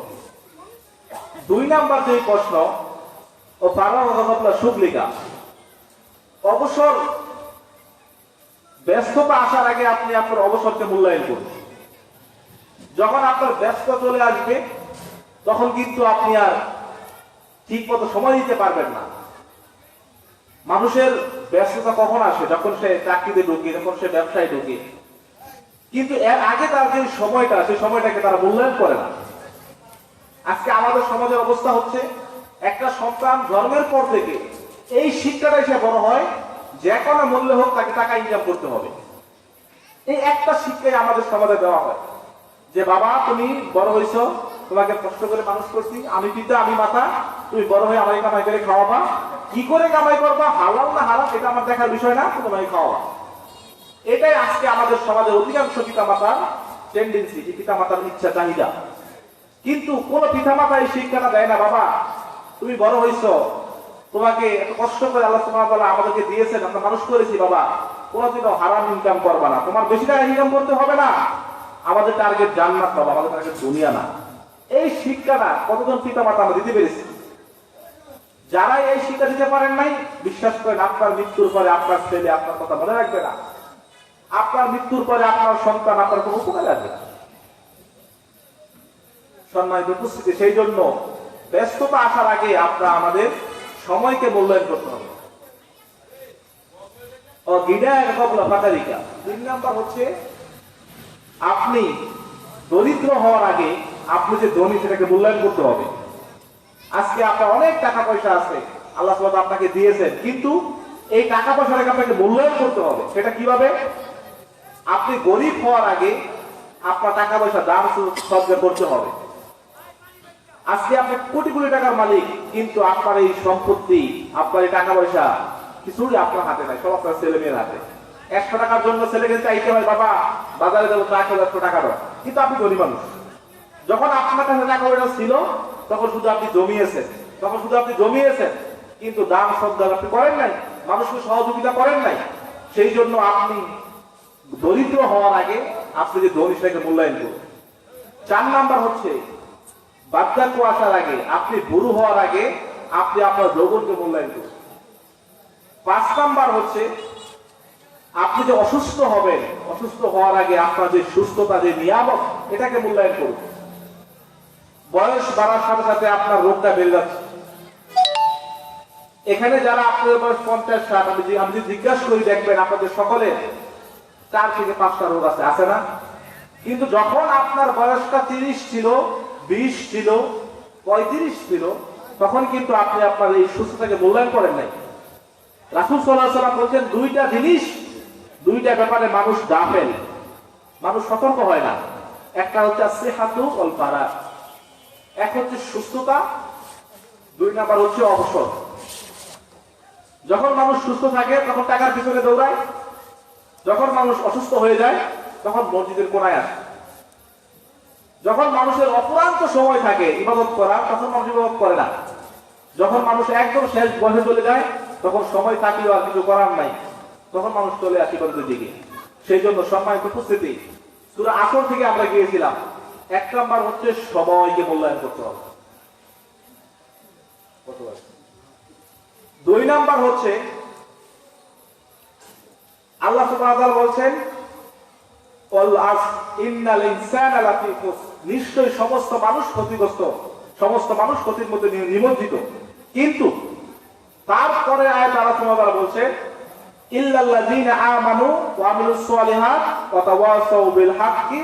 Speaker 1: 2 নাম্বার যে প্রশ্ন, ও পারা সুবলিকা, অবসর, ব্যস্ততা আসার আগে আপনি আপনার অবসরকে মূল্যায়ন করুন। যখন আপনার ব্যস্ত চলে আসবে, তখন কিন্তু আপনি আর ঠিক মতো সময় দিতে পারবেন না। মানুষের ব্যস্ততা কখন আসে? যখন সে চাকরিতে ঢুকে, যখন সে ব্যবসায় ঢুকে। কিন্তু এর আগে তার যে সময়টা, সেই সময়টাকে তারা মূল্যায়ন করে না। আজকে আমাদের সমাজের অবস্থা হচ্ছে, একটা সন্তান জন্মের পর থেকে এই শিক্ষাটাই সে বড় হয়, যে কোনো মূল্যে হোক তাকে টাকা ইনকাম করতে হবে। এই একটা শিক্ষাই আমাদের সমাজে দেওয়া হয়, যে বাবা তুমি বড় হইছো, তোমাকে কষ্ট করে মানুষ করছি, আমি পিতা, আমি মাতা, তুমি বড় হয়ে আমাকে কামাই করে খাওয়াবা। কি করে কামাই করবা, হালাল না হারাম, এটা আমার দেখার বিষয় না, তোমাকে খাওয়াবা। এটাই আজকে আমাদের সমাজের অধিকাংশ পিতামাতার টেন্ডেন্সি, পিতামাতার ইচ্ছা, চাহিদা। কিন্তু কোন পিতামাতা এই শিক্ষাটা দেয় না, বাবা তুমি বড় হইছো, তোমাকে এত কষ্ট করে আল্লাহ সুবহানাহু ওয়া তাআলা আমাদেরকে দিয়েছেন, আমরা মানুষ করেছি, বাবা কোনোদিনও হারাম ইনকাম করবা না, তোমার বেশি টাকা ইনকাম করতে হবে না, আমাদের টার্গেট জান্নাত বাবা, আমাদের টার্গেট দুনিয়া না। এই শিক্ষাটা কতজন পিতা মাতা আমরা দিতে পেরেছি? যারা এই শিক্ষা দিতে পারেন নাই, বিশ্বাস করেন আপনার মৃত্যুর পরে আপনার ছেলে আপনার কথা মনে রাখবে না। আপনার মৃত্যুর পরে আপনার সন্তান আপনার কোনো উপকারে আসবে না। সম্মানিত উপস্থিতি, সেই জন্য ব্যস্ততা আসার আগে আমরা আমাদের সময়কে মূল্যায়ন করতে হবে। ও গিডা কবলা ফাতারিকা। 3 নাম্বার হচ্ছে আপনি দরিদ্র হওয়ার আগে আপনি যে ধনী সেটাকে মূল্যায়ন করতে হবে। আজকে আপনার অনেক টাকা পয়সা আছে, আল্লাহ সুবহানাহু আপনাকে দিয়েছেন, কিন্তু এই টাকা পয়সাটাকে আপনাকে মূল্যায়ন করতে হবে। সেটা কিভাবে? আপনি গরিব হওয়ার আগে আপনার টাকা পয়সা দান সজ্জা করতে হবে। আজকে আপনি কোটি কোটি টাকার মালিক, কিন্তু আপনার এই সম্পত্তি, আপনার এই টাকা পয়সা কিছুই আপনার হাতে নাই, সব আপনার ছেলে মেয়ের হাতে। 100 টাকার জন্য ছেলেকে চাইতে হয়, বাবা বাজারে যাবো 1,00,000 টাকা দাও, কিন্তু আপনি গরিব মানুষ। যখন আপনার কাছে টাকা পয়সা ছিল তখন শুধু আপনি জমিয়েছেন, কিন্তু দান সজ্জা আপনি করেন নাই, মানুষকে সহযোগিতা করেন নাই। সেই জন্য আপনি দরিদ্র হওয়ার আগে আপনি যে ধনী সেটাকে মূল্যায়ন করুন। 4 নাম্বার হচ্ছে বার্ধক্য আসার আগে, আপনি বুড়ো হওয়ার আগে আপনি আপনার যৌবনকে মূল্যায়ন করুন। 5 নাম্বার হচ্ছে আপনি যে অসুস্থ হবেন, অসুস্থ হওয়ার আগে আপনার যে সুস্থতা, যে নিয়ামত, এটাকে মূল্যায়ন করুন। বয়স বাড়ার সাথে সাথে আপনার রোগটা বেড়ে যাচ্ছে। এখানে যারা আপনাদের বয়স 50-60, আমি যদি জিজ্ঞাসা করি দেখবেন আপনাদের সকলে 4 থেকে 5টা রোগ আছে না? কিন্তু যখন আপনার বয়সটা 30 ছিল, 20 ছিল, 35 ছিল, তখন কিন্তু আপনি আপনার এই সুস্থতাকে মূল্যায়ন করেন নাই। রাসূল সাল্লাল্লাহু আলাইহি ওয়াসাল্লাম বলেছেন, 2টা জিনিস, 2টা ব্যাপারে মানুষ গাফেল, মানুষ সতর্ক হয় না। একটা হচ্ছে সিহাতু ওয়াল ফারাগ, এক হচ্ছে সুস্থতা, 2 নাম্বার হচ্ছে অবসর। যখন মানুষ সুস্থ থাকে তখন টাকার পিছনে দৌড়ায়, যখন মানুষ অসুস্থ হয়ে যায় তখন মসজিদের কোণায় আসে। যখন মানুষের অপরান্ত সময় থাকে ইবাদত করার, তখন মানুষ ইবাদত করে না। যখন মানুষ একদম শেষ বয়সে চলে যায়, তখন সময় থাকলেও আর কিছু করার নাই, তখন মানুষ চলে আসে ইবাদতের দিকে। সেই জন্য সম্মানিত উপস্থিতি, সূরা আসর থেকে আমরা গিয়েছিলাম, 1 নাম্বার হচ্ছে সময়কে মূল্যায়ন করতে হবে। 2 নাম্বার হচ্ছে আল্লাহ সুবহানাহু ওয়া তাআলা বলছেন, নিশ্চয়ই সমস্ত মানুষ ক্ষতিগ্রস্ত, সমস্ত মানুষ ক্ষতির মধ্যে নিমজ্জিত। কিন্তু তারপরে আয়াত আল্লাহ সুবহানাহু ওয়া তাআলা বলছেন, ইল্লাল্লাযীনা আমানু ওয়া আমিলুস সালিহাত ওয়া তাওয়াসাউ বিল হাক্কি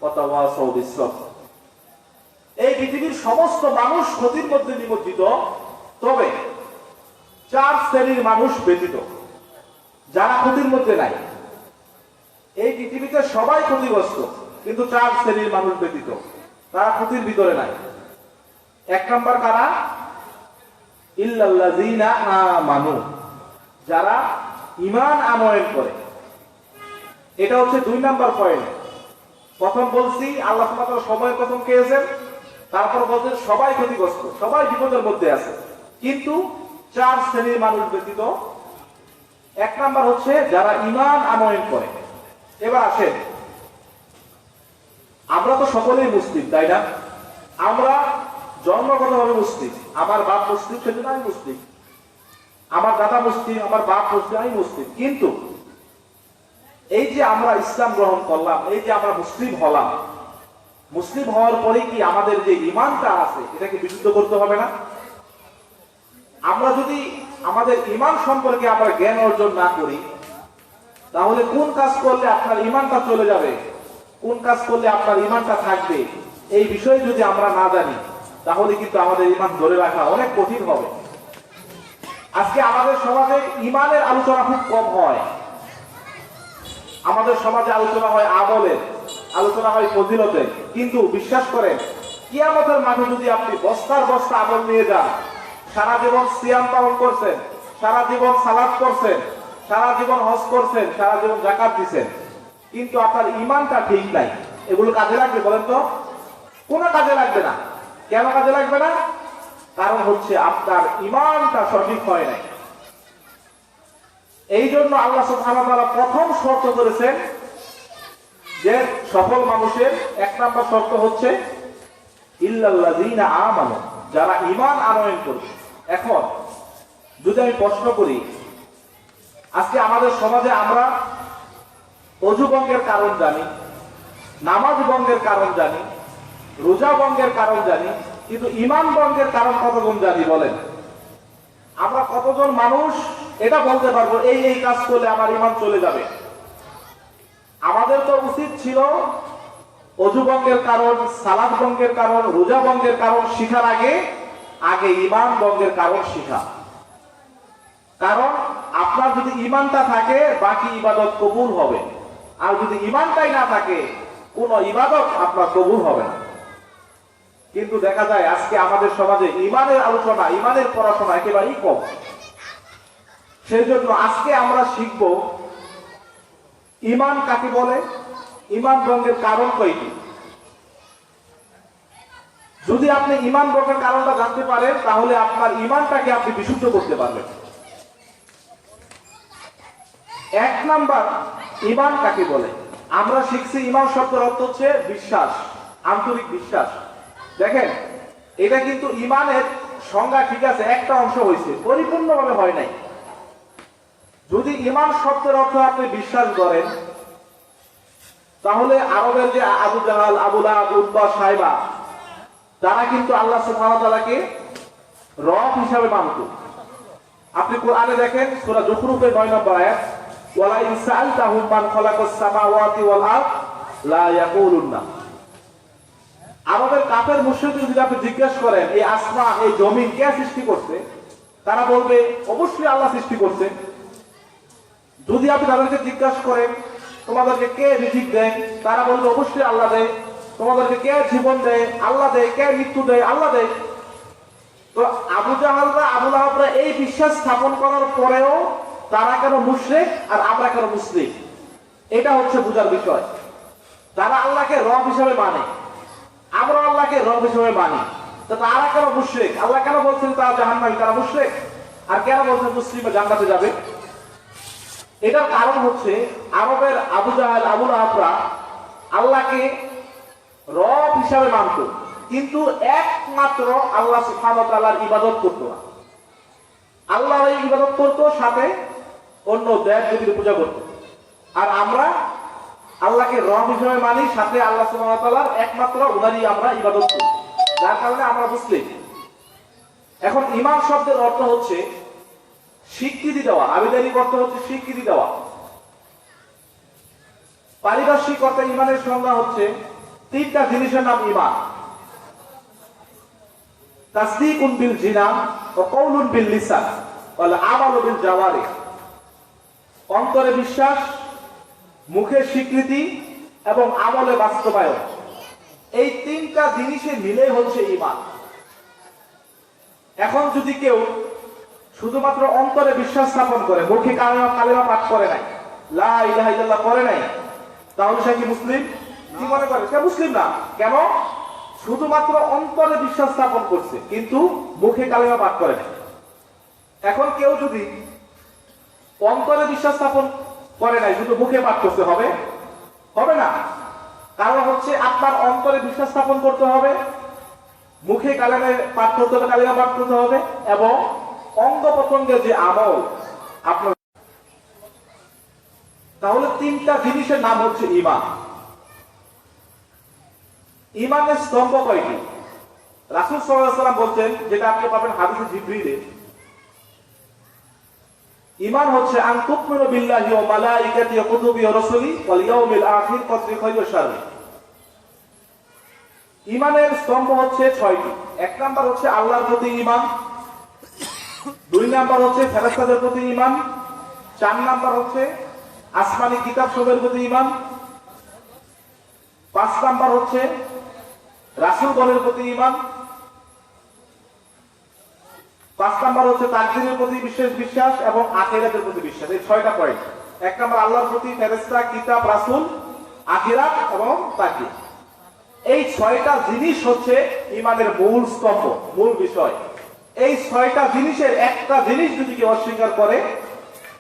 Speaker 1: ওয়া তাওয়াসাউ বিস সবর। এই পৃথিবীর সমস্ত মানুষ ক্ষতির মধ্যে নিমজ্জিত, তবে 4 শ্রেণীর মানুষ ব্যতীত যারা ক্ষতির মধ্যে নাই। এই পৃথিবীতে সবাই ক্ষতিগ্রস্ত, কিন্তু 4 শ্রেণীর মানুষ ব্যতীত, তারা ক্ষতির ভিতরে নাই। 1 নাম্বার কারা? ইল্লাল্লাযীনা আমানু, যারা ঈমান আনয়ন করে। এটা হচ্ছে 2 নাম্বার পয়েন্ট। প্রথম বলছি আল্লাহ সুবহানাহু ওয়া তাআলা সময়ের প্রথম খেয়েছেন, তারপর বলছেন সবাই ক্ষতিগ্রস্ত, সবাই বিপদের মধ্যে আছে, কিন্তু 4 শ্রেণীর মানুষ ব্যতীত। 1 নাম্বার হচ্ছে যারা ঈমান আনয়ন করে। এবার আসেন, আমরা তো সকলেই মুসলিম, তাই না? আমরা জন্মগতভাবে মুসলিম। আমার বাপ মুসলিম, সেজন্য আমি মুসলিম। আমার দাদা মুসলিম, আমার বাপ মুসলিম, আমি মুসলিম। কিন্তু এই যে আমরা ইসলাম গ্রহণ করলাম, এই যে আমরা মুসলিম হলাম, মুসলিম হওয়ার পরে কি আমাদের যে ঈমানটা আছে এটাকে বিশুদ্ধ করতে হবে না? আমরা যদি আমাদের ঈমান সম্পর্কে আমরা জ্ঞান অর্জন না করি, তাহলে কোন কাজ করলে আপনার ঈমানটা চলে যাবে, কোন কাজ করলে আপনার ঈমানটা থাকবে, এই বিষয়ে যদি আমরা না জানি, তাহলে কিন্তু আমাদের ঈমান ধরে রাখা অনেক কঠিন হবে। আজকে আমাদের সমাজে ঈমানের আলোচনা খুব কম হয়। আমাদের সমাজে আলোচনা হয় আমলের, আলোচনা হয় ফজিলতের, কিন্তু বিশ্বাস করেন কিয়ামতের মাঠে যদি আপনি বস্তার বস্তা আমল নিয়ে যান, সারা জীবন সিয়াম পালন করছেন, সারা জীবন সালাত করছেন, সারা জীবন হজ করছেন, সারা জীবন যাকাত দিচ্ছেন, কিন্তু আপনার ঈমানটা ঠিক নাই, এগুলো কাজে লাগবে? বলেন তো, কোনো কাজে লাগবে না। কেন কাজে লাগবে না? কারণ হচ্ছে আপনার ঈমানটা সঠিক হয় নাই। এই জন্য আল্লাহ সুবহানাহু ওয়া তাআলা প্রথম শর্ত করেছেন যে সফল মানুষের 1 নাম্বার শর্ত হচ্ছে ইল্লাল্লাযীনা আমানু, যারা ঈমান আনয়ন করবে। এখন যদি আমি প্রশ্ন করি, আজকে আমাদের সমাজে আমরা অজু ভঙ্গের কারণ জানি, নামাজ ভঙ্গের কারণ জানি, রোজা ভঙ্গের কারণ জানি, কিন্তু ঈমান ভঙ্গের কারণ কতজন জানি বলেন? আমরা কতজন মানুষ এটা বলতে পারবো এই এই কাজ করলে আমার ঈমান চলে যাবে? আমাদের তো উচিত ছিল অজু ভঙ্গের কারণ, সালাত ভঙ্গের কারণ, রোজা ভঙ্গের কারণ শিখার আগে আগে ঈমান ভঙ্গের কারণ শিখা। কারণ আপনার যদি ঈমানটা থাকে বাকি ইবাদত কবুল হবে, আর যদি ঈমানটাই না থাকে কোন ইবাদত আপনার কবুল হবে না। কিন্তু দেখা যায় আজকে আমাদের সমাজে ঈমানের আলোচনা, ঈমানের পড়াশোনা একেবারেই কম। সেই জন্য আজকে আমরা শিখব ঈমান কাকে বলে, ঈমান ভঙ্গের কারণ কয়টি। যদি আপনি ঈমান ভঙ্গের কারণটা জানতে পারেন তাহলে আপনার ঈমানটাকে আপনি বিশুদ্ধ করতে পারবেন। এক নাম্বার, ঈমান কাকে বলে? আমরা শিখছি ঈমান শব্দের অর্থ হচ্ছে বিশ্বাস, আন্তরিক বিশ্বাস। দেখেন, এটা কিন্তু ঈমানের সংজ্ঞা ঠিক আছে, একটা অংশ হয়েছে, পরিপূর্ণভাবে হয় নাই। যদি ঈমান শব্দের অর্থ আপনি বিশ্বাস করেন, তাহলে আরবের যে আবু জাহাল, আবু লাহাব, উতবা, সাইবা, তারা কিন্তু আল্লাহ সুবহানাহু ওয়া তাআলাকে রব হিসাবে মানত। আপনি কোরআনে দেখেন সূরা যুখরুফের 9 নম্বর আয়াত, ওয়ালা ইন সাআলতাহুম মান খালাকাস সামাওয়াতি ওয়াল আরদ লা ইয়াকুলুন্না। আরবের কাফের মুশরিকদের যদি আপনি জিজ্ঞাসা করেন এই আসমান, এই জমিন কে সৃষ্টি করছে, তারা বলবে অবশ্যই আল্লাহ সৃষ্টি করছে। যদি আপনি তাদেরকে জিজ্ঞাসা করেন তোমাদেরকে কে রিজিক দেয়, তারা বলবে অবশ্যই আল্লাহ দেয়। তোমাদেরকে কে জীবন দেয়, আল্লাহ দেয়। কে মৃত্যু দেয়, আল্লাহ দেয়। তো আবু জাহালরা, আবু লাহাবরা এই বিশ্বাস স্থাপন করার পরেও তারা কেন মুশরিক আর আমরা কেন মুসলিম, এটা হচ্ছে বোঝার বিষয়। তারা আল্লাহকে রব হিসেবে মানে, আমরা আল্লাহকে রব হিসেবে মানি, তো তারা কেন মুশরিক? আল্লাহ কেন বলছেন তারা জাহান্নামী, তারা মুশরিক? আর কেন বলছেন মুসলিম জান্নাতে যাবে? এটার কারণ হচ্ছে আরবের আবু জাহাল, আবু লাহাবরা আল্লাহকে রব হিসাবে মানত, কিন্তু একমাত্র আল্লাহ সুবহানাহু ওয়া তাআলার ইবাদত করত না। আল্লাহর ইবাদত করত, সাথে অন্য দেব-দেবীর পূজা করত। আর আমরা আল্লাহকে রব হিসেবে মানি, সাথে আল্লাহ সুবহানাহু ওয়া তাআলার একমাত্র উনারই আমরা ইবাদত করি, যার কারণে আমরা মুসলিম। এখন ঈমান শব্দের অর্থ হচ্ছে স্বীকৃতি দেওয়া, আবিধানিক অর্থ হচ্ছে স্বীকৃতি দেওয়া। পারিভাষিক অর্থে ঈমানের সংজ্ঞা হচ্ছে তিনটা জিনিসের নাম ঈমান: তাসদীকুন বিল জিনান ওয়া কাউলুন বিল লিসান ওয়াল আমালু বিল জাওয়ারিহ। অন্তরে বিশ্বাস, মুখে স্বীকৃতি এবং আমলে বাস্তবায়ন, এই তিনটা জিনিসে মিলে হচ্ছে ঈমান। এখন যদি কেউ শুধুমাত্র অন্তরে বিশ্বাস স্থাপন করে, মুখে কালেমা পাঠ করে নাই, লা ইলাহা ইল্লাল্লাহ করে নাই, তাহলে সে কি মুসলিম? কি মনে করে? সে মুসলিম না। কেন? শুধুমাত্র অন্তরে বিশ্বাস স্থাপন করছে, কিন্তু মুখে কালেমা পাঠ করে নাই। এখন কেউ যদি অন্তরে বিশ্বাস স্থাপন করে নাই, শুধু মুখে পাঠ করতে হবে? হবে না। কারণ হচ্ছে আপনার অন্তরে বিশ্বাস স্থাপন করতে হবে, মুখে কালেমা পাঠ করতে হবে, কালেমা পাঠ করতে হবে, এবং অঙ্গ প্রত্যঙ্গের যে আমল আপনার। তাহলে তিনটা জিনিসের নাম হচ্ছে ঈমান। ঈমানের স্তম্ভ কয়টি? রাসূল সাল্লাল্লাহু আলাইহি ওয়াসাল্লাম বলছেন, যেটা আপনি পাবেন হাদিসে জিবরীলে, ঈমান হচ্ছে আন তুমিনু বিল্লাহি ওয়া মালাইকাতিহি ওয়া কুতুবিহি ওয়া রাসূলিহি ওয়াল ইয়াউমিল আখির কদরি খাইরি ওয়া শাররি। ঈমানের স্তম্ভ হচ্ছে 6টি। এক নাম্বার হচ্ছে আল্লাহর প্রতি ঈমান, 2 নাম্বার হচ্ছে ফেরেশতাদের প্রতি ঈমান, 4 নাম্বার হচ্ছে আসমানি কিতাব সমূহের প্রতি ঈমান, 5 নাম্বার হচ্ছে রাসূলগণের প্রতি ঈমান, 5 নাম্বার হচ্ছে তাকদীরের প্রতি বিশ্বাস এবং আখিরাতের প্রতি বিশ্বাস। এই 6টা পয়েন্ট। 1 নাম্বার আল্লাহর প্রতি, ফেরেশতা, কিতাব, রাসূল, আখিরাত এবং তাকদীর। এই 6টা জিনিস হচ্ছে ঈমানের মূল স্তম্ভ, মূল বিষয়। এই 6টা জিনিসের একটা জিনিস যদি কেউ অস্বীকার করে,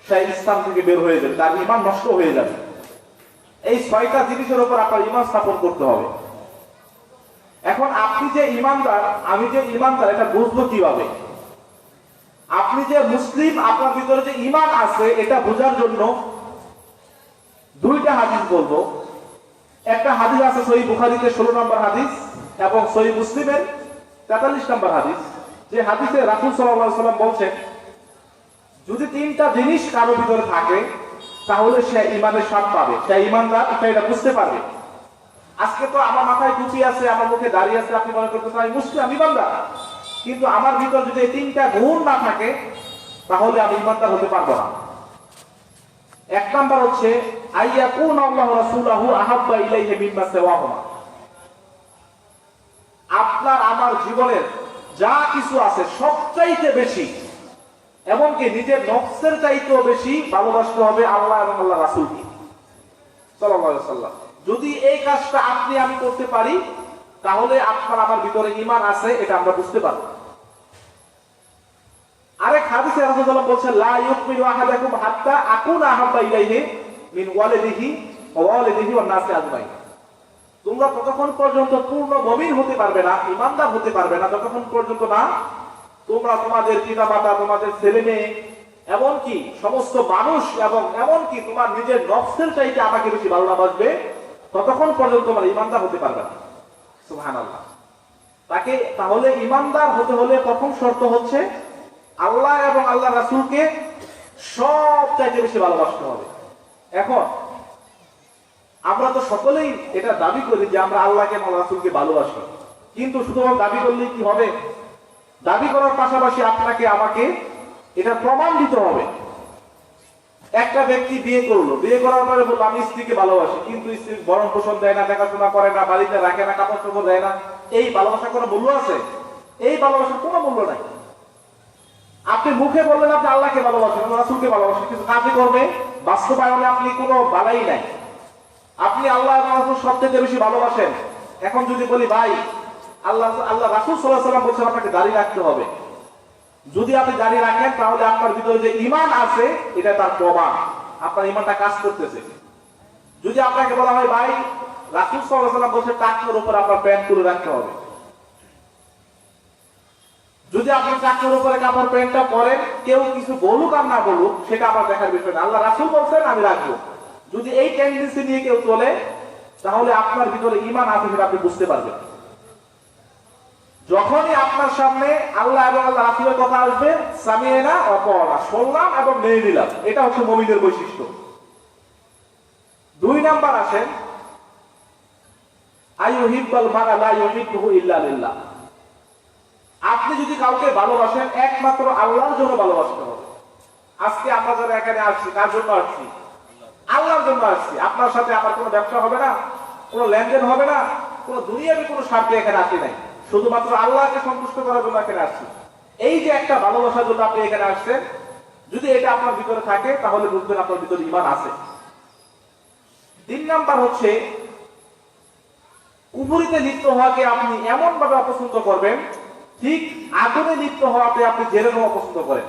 Speaker 1: সে ইসলাম থেকে বের হয়ে যাবে, তার ঈমান নষ্ট হয়ে যাবে। এই 6টা জিনিসের উপর আপনার ঈমান স্থাপন করতে হবে। এখন আপনি যে ইমানদার, আমি যে ইমানদার, এটা বুঝবো কিভাবে? আপনি যে মুসলিম, আপনার ভিতরে যে ইমান আছে, এটা বোঝার জন্য দুইটা হাদিস বলবো। একটা হাদিস আছে সহিহ বুখারীতে 16 নম্বর হাদিস এবং সহিহ মুসলিমের 43 নম্বর হাদিস, যে হাদিসে রাসূল সাল্লাল্লাহু আলাইহি ওয়াসাল্লাম বলছেন, যদি তিনটা জিনিস কারো ভিতরে থাকে তাহলে সে ইমানের স্বাদ পাবে, সে ইমানদার, সে এটা বুঝতে পারবে। আজকে তো আমার মাথায় টুপি আছে, আমার মুখে দাড়ি আছে, আপনি মনে করতেছেন আমি মুসলিম, আমি ইমানদার, কিন্তু আমার ভিতর যদি এই তিনটা গুণ না থাকে তাহলে আমি ইমানদার হতে পারবো না। এক নাম্বার হচ্ছে আইয়াকুন আল্লাহু রাসূলুহু আহাব্বা ইলাইহি মিম্মা সিওয়াহুমা। আপনার আমার জীবনের যা কিছু আছে সবচাইতে বেশি, এমনকি নিজের নফসের চাইতেও বেশি ভালোবাসতে হবে আল্লাহ এবং আল্লাহ রাসূলকে সাল্লাল্লাহু আলাইহি ওয়াসাল্লাম। যদি এই কাজটা আপনি আমি করতে পারি তাহলে আপনার আমার ভিতরে ঈমান আছে, এটা আমরা বুঝতে পারব। আরেক হাদিসে রাসূলুল্লাহ বলেছেন, লা ইউমিনু আহাদাকুম হাত্তা আকুনা আহাব্বা ইলাইহি মিন ওয়ালিদিহি ওয়া ওয়ালিদিহি ওয়ান নাসি আজমাইন। তোমরা ততক্ষণ পর্যন্ত পূর্ণ মুমিন হতে পারবে না, ঈমানদার হতে পারবে না, যতক্ষণ পর্যন্ত না তোমরা তোমাদের পিতামাতা, তোমাদের ছেলে মেয়ে, এমনকি সমস্ত মানুষ এবং এমনকি তোমার নিজের নফসের চাইতে আমাকে বেশি ভালোবাসবে, ততক্ষণ পর্যন্ত তোমরা ঈমানদার হতে পারবে না। সুবহানাল্লাহ। তাহলে ঈমানদার হতে হলে প্রথম শর্ত হচ্ছে আল্লাহ এবং আল্লাহ রাসূলকে সব চাইতে বেশি ভালোবাসতে হবে। এখন আমরা তো সকলেই এটা দাবি করি যে আমরা আল্লাহকে এবং রাসূলকে ভালোবাসি, কিন্তু শুধুমাত্র দাবি করলেই কি হবে? দাবি করার পাশাপাশি আপনাকে আমাকে এটা প্রমাণ দিতে হবে। একটা ব্যক্তি বিয়ে করলো, বিয়ে করার পরে বললো আমি স্ত্রীকে ভালোবাসি, কিন্তু স্ত্রীর ভরণ পোষণ দেয় না, দেখাশোনা করে না, বাড়িতে রাখে না, কাপড় চোপড় দেয় না, এই ভালোবাসার কোনো মূল্য আছে? এই ভালোবাসার কোনো মূল্য নাই। আপনি মুখে বললেন আপনি আল্লাহকে ভালোবাসেন, রাসূলকে ভালোবাসেন, কিন্তু কাজে করবে বাস্তবায়নে আপনি কোনো বালাই নাই। আপনি আল্লাহ এবং রাসূল সবচেয়ে বেশি ভালোবাসেন। এখন যদি বলি ভাই আল্লাহ রাসূল সাল্লাল্লাহু আলাইহি ওয়াসাল্লাম বলছেন আপনাকে দাড়ি রাখতে হবে, যদি আপনি দাড়ি রাখেন তাহলে আপনার ভিতরে যে ঈমান আছে এটা তার প্রমাণ, আপনার ঈমানটা কাজ করতেছে। যদি আপনাকে বলা হয় ভাই রাসূল সাল্লাল্লাহু আলাইহি ওয়াসাল্লাম বলছেন টাকনোর উপর আপনার প্যান্ট তুলে রাখতে হবে, যদি আপনি টাকনোর উপরে কাপড় প্যান্টটা পরেন, কেউ কিছু বলুক আর না বলুক সেটা আমার দেখার বিষয় না, আল্লাহ রাসূল বলছেন আমি রাখবো, যদি এই টেন্ডেন্সি নিয়ে কেউ চলে তাহলে আপনার ভিতরে ঈমান আছে সেটা আপনি বুঝতে পারবেন। যখনই আপনার সামনে আল্লাহ এবং আল্লাহ রাসূলের কথা আসবে, সামি'না ওয়া আতা'না, শুনলাম এবং মেনে নিলাম, এটা হচ্ছে মুমিনের বৈশিষ্ট্য। দুই নাম্বার আসেন আইয়ুহিব্বাল মারআ লা ইউহিব্বুহু ইল্লা লিল্লাহ। আপনি যদি কাউকে ভালোবাসেন একমাত্র আল্লাহর জন্য ভালোবাসতে হবে। আজকে আমরা যারা এখানে আসছি কার জন্য আসছি? আল্লাহর জন্য আসছি। আপনার সাথে আমার কোনো ব্যবসা হবে না, কোনো লেনদেন হবে না, কোনো দুনিয়াবি কোনো স্বার্থে এখানে আসি নাই, শুধুমাত্র আল্লাহকে সন্তুষ্ট করার জন্য এখানে আসছি। এই যে একটা ভালোবাসার জন্য আপনি এখানে আসছেন, যদি এটা আপনার ভিতরে থাকে তাহলে বুঝবেন আপনার ভিতরে ঈমান আছে। তিন নাম্বার হচ্ছে কুফরিতে লিপ্ত হওয়াকে আপনি এমন ভাবে অপছন্দ করবেন ঠিক আগুনে লিপ্ত হওয়াতে আপনি যেরকম অপছন্দ করেন।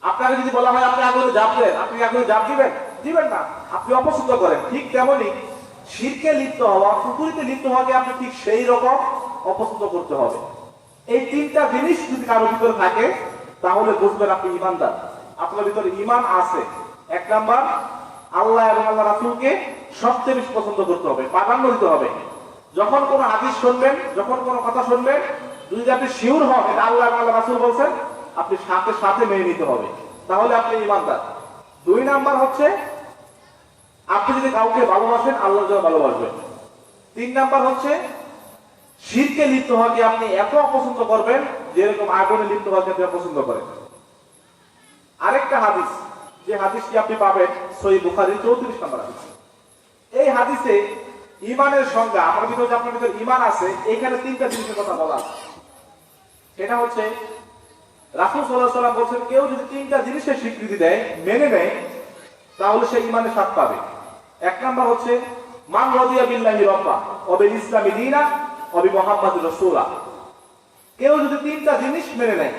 Speaker 1: আপনাকে যদি বলা হয় আপনি আগুনে ঝাঁপ দেন, আপনি আগুনে ঝাঁপ দিবেন? দিবেন না, আপনি অপছন্দ করেন। ঠিক তেমনি শিরকে লিপ্ত হওয়া, কুফরিতে লিপ্ত হওয়াকে আপনি ঠিক সেই রকম অপছন্দ করতে হবে। এই তিনটা জিনিস যদি কারোর ভিতরে থাকে তাহলে বুঝবেন আপনি ঈমানদার, আপনার ভিতরে ঈমান আছে। এক নাম্বার আল্লাহ এবং আল্লাহ রাসূলকে সবচেয়ে বেশি পছন্দ করতে হবে, প্রাধান্য দিতে হবে। যখন কোনো হাদিস শুনবেন, যখন কোনো কথা শুনবেন, যদি আপনি শিওর হন এটা আল্লাহ এবং আল্লাহ রাসূল বলছেন, আপনি সাথে সাথে মেনে নিতে হবে, তাহলে আপনি ঈমানদার। দুই নাম্বার হচ্ছে আপনি যদি কাউকে ভালোবাসেন আল্লাহর জন্য ভালোবাসবেন। তিন নাম্বার হচ্ছে শিরকে লিপ্ত হওয়াকে আপনি এত অপছন্দ করবেন যেরকম আগুনে লিপ্ত হওয়াকে আপনি অপছন্দ করেন। আরেকটা হাদিস, যে হাদিসটি আপনি পাবেন সহিহ বুখারী 34 নম্বর হাদিস। এই হাদিসে ঈমানের সংজ্ঞা, আপনার ভিতরে আপনার ভিতরে ঈমান আছে, এখানে তিনটা জিনিসের কথা বলা আছে। সেটা হচ্ছে রাসূল সাল্লাল্লাহু আলাইহি ওয়াসাল্লাম বলেন কেউ যদি তিনটা জিনিসের স্বীকৃতি দেয়, মেনে নেয়, তাহলে সে ঈমানের স্বাদ পাবে। এক নাম্বার হচ্ছে মান রাদিয়া বিল্লাহি রাব্বা ওয়া বিল ইসলামি দীনা ওয়া বি মুহাম্মাদির রাসূলা। কেউ যদি তিনটা জিনিস মেনে নেয়,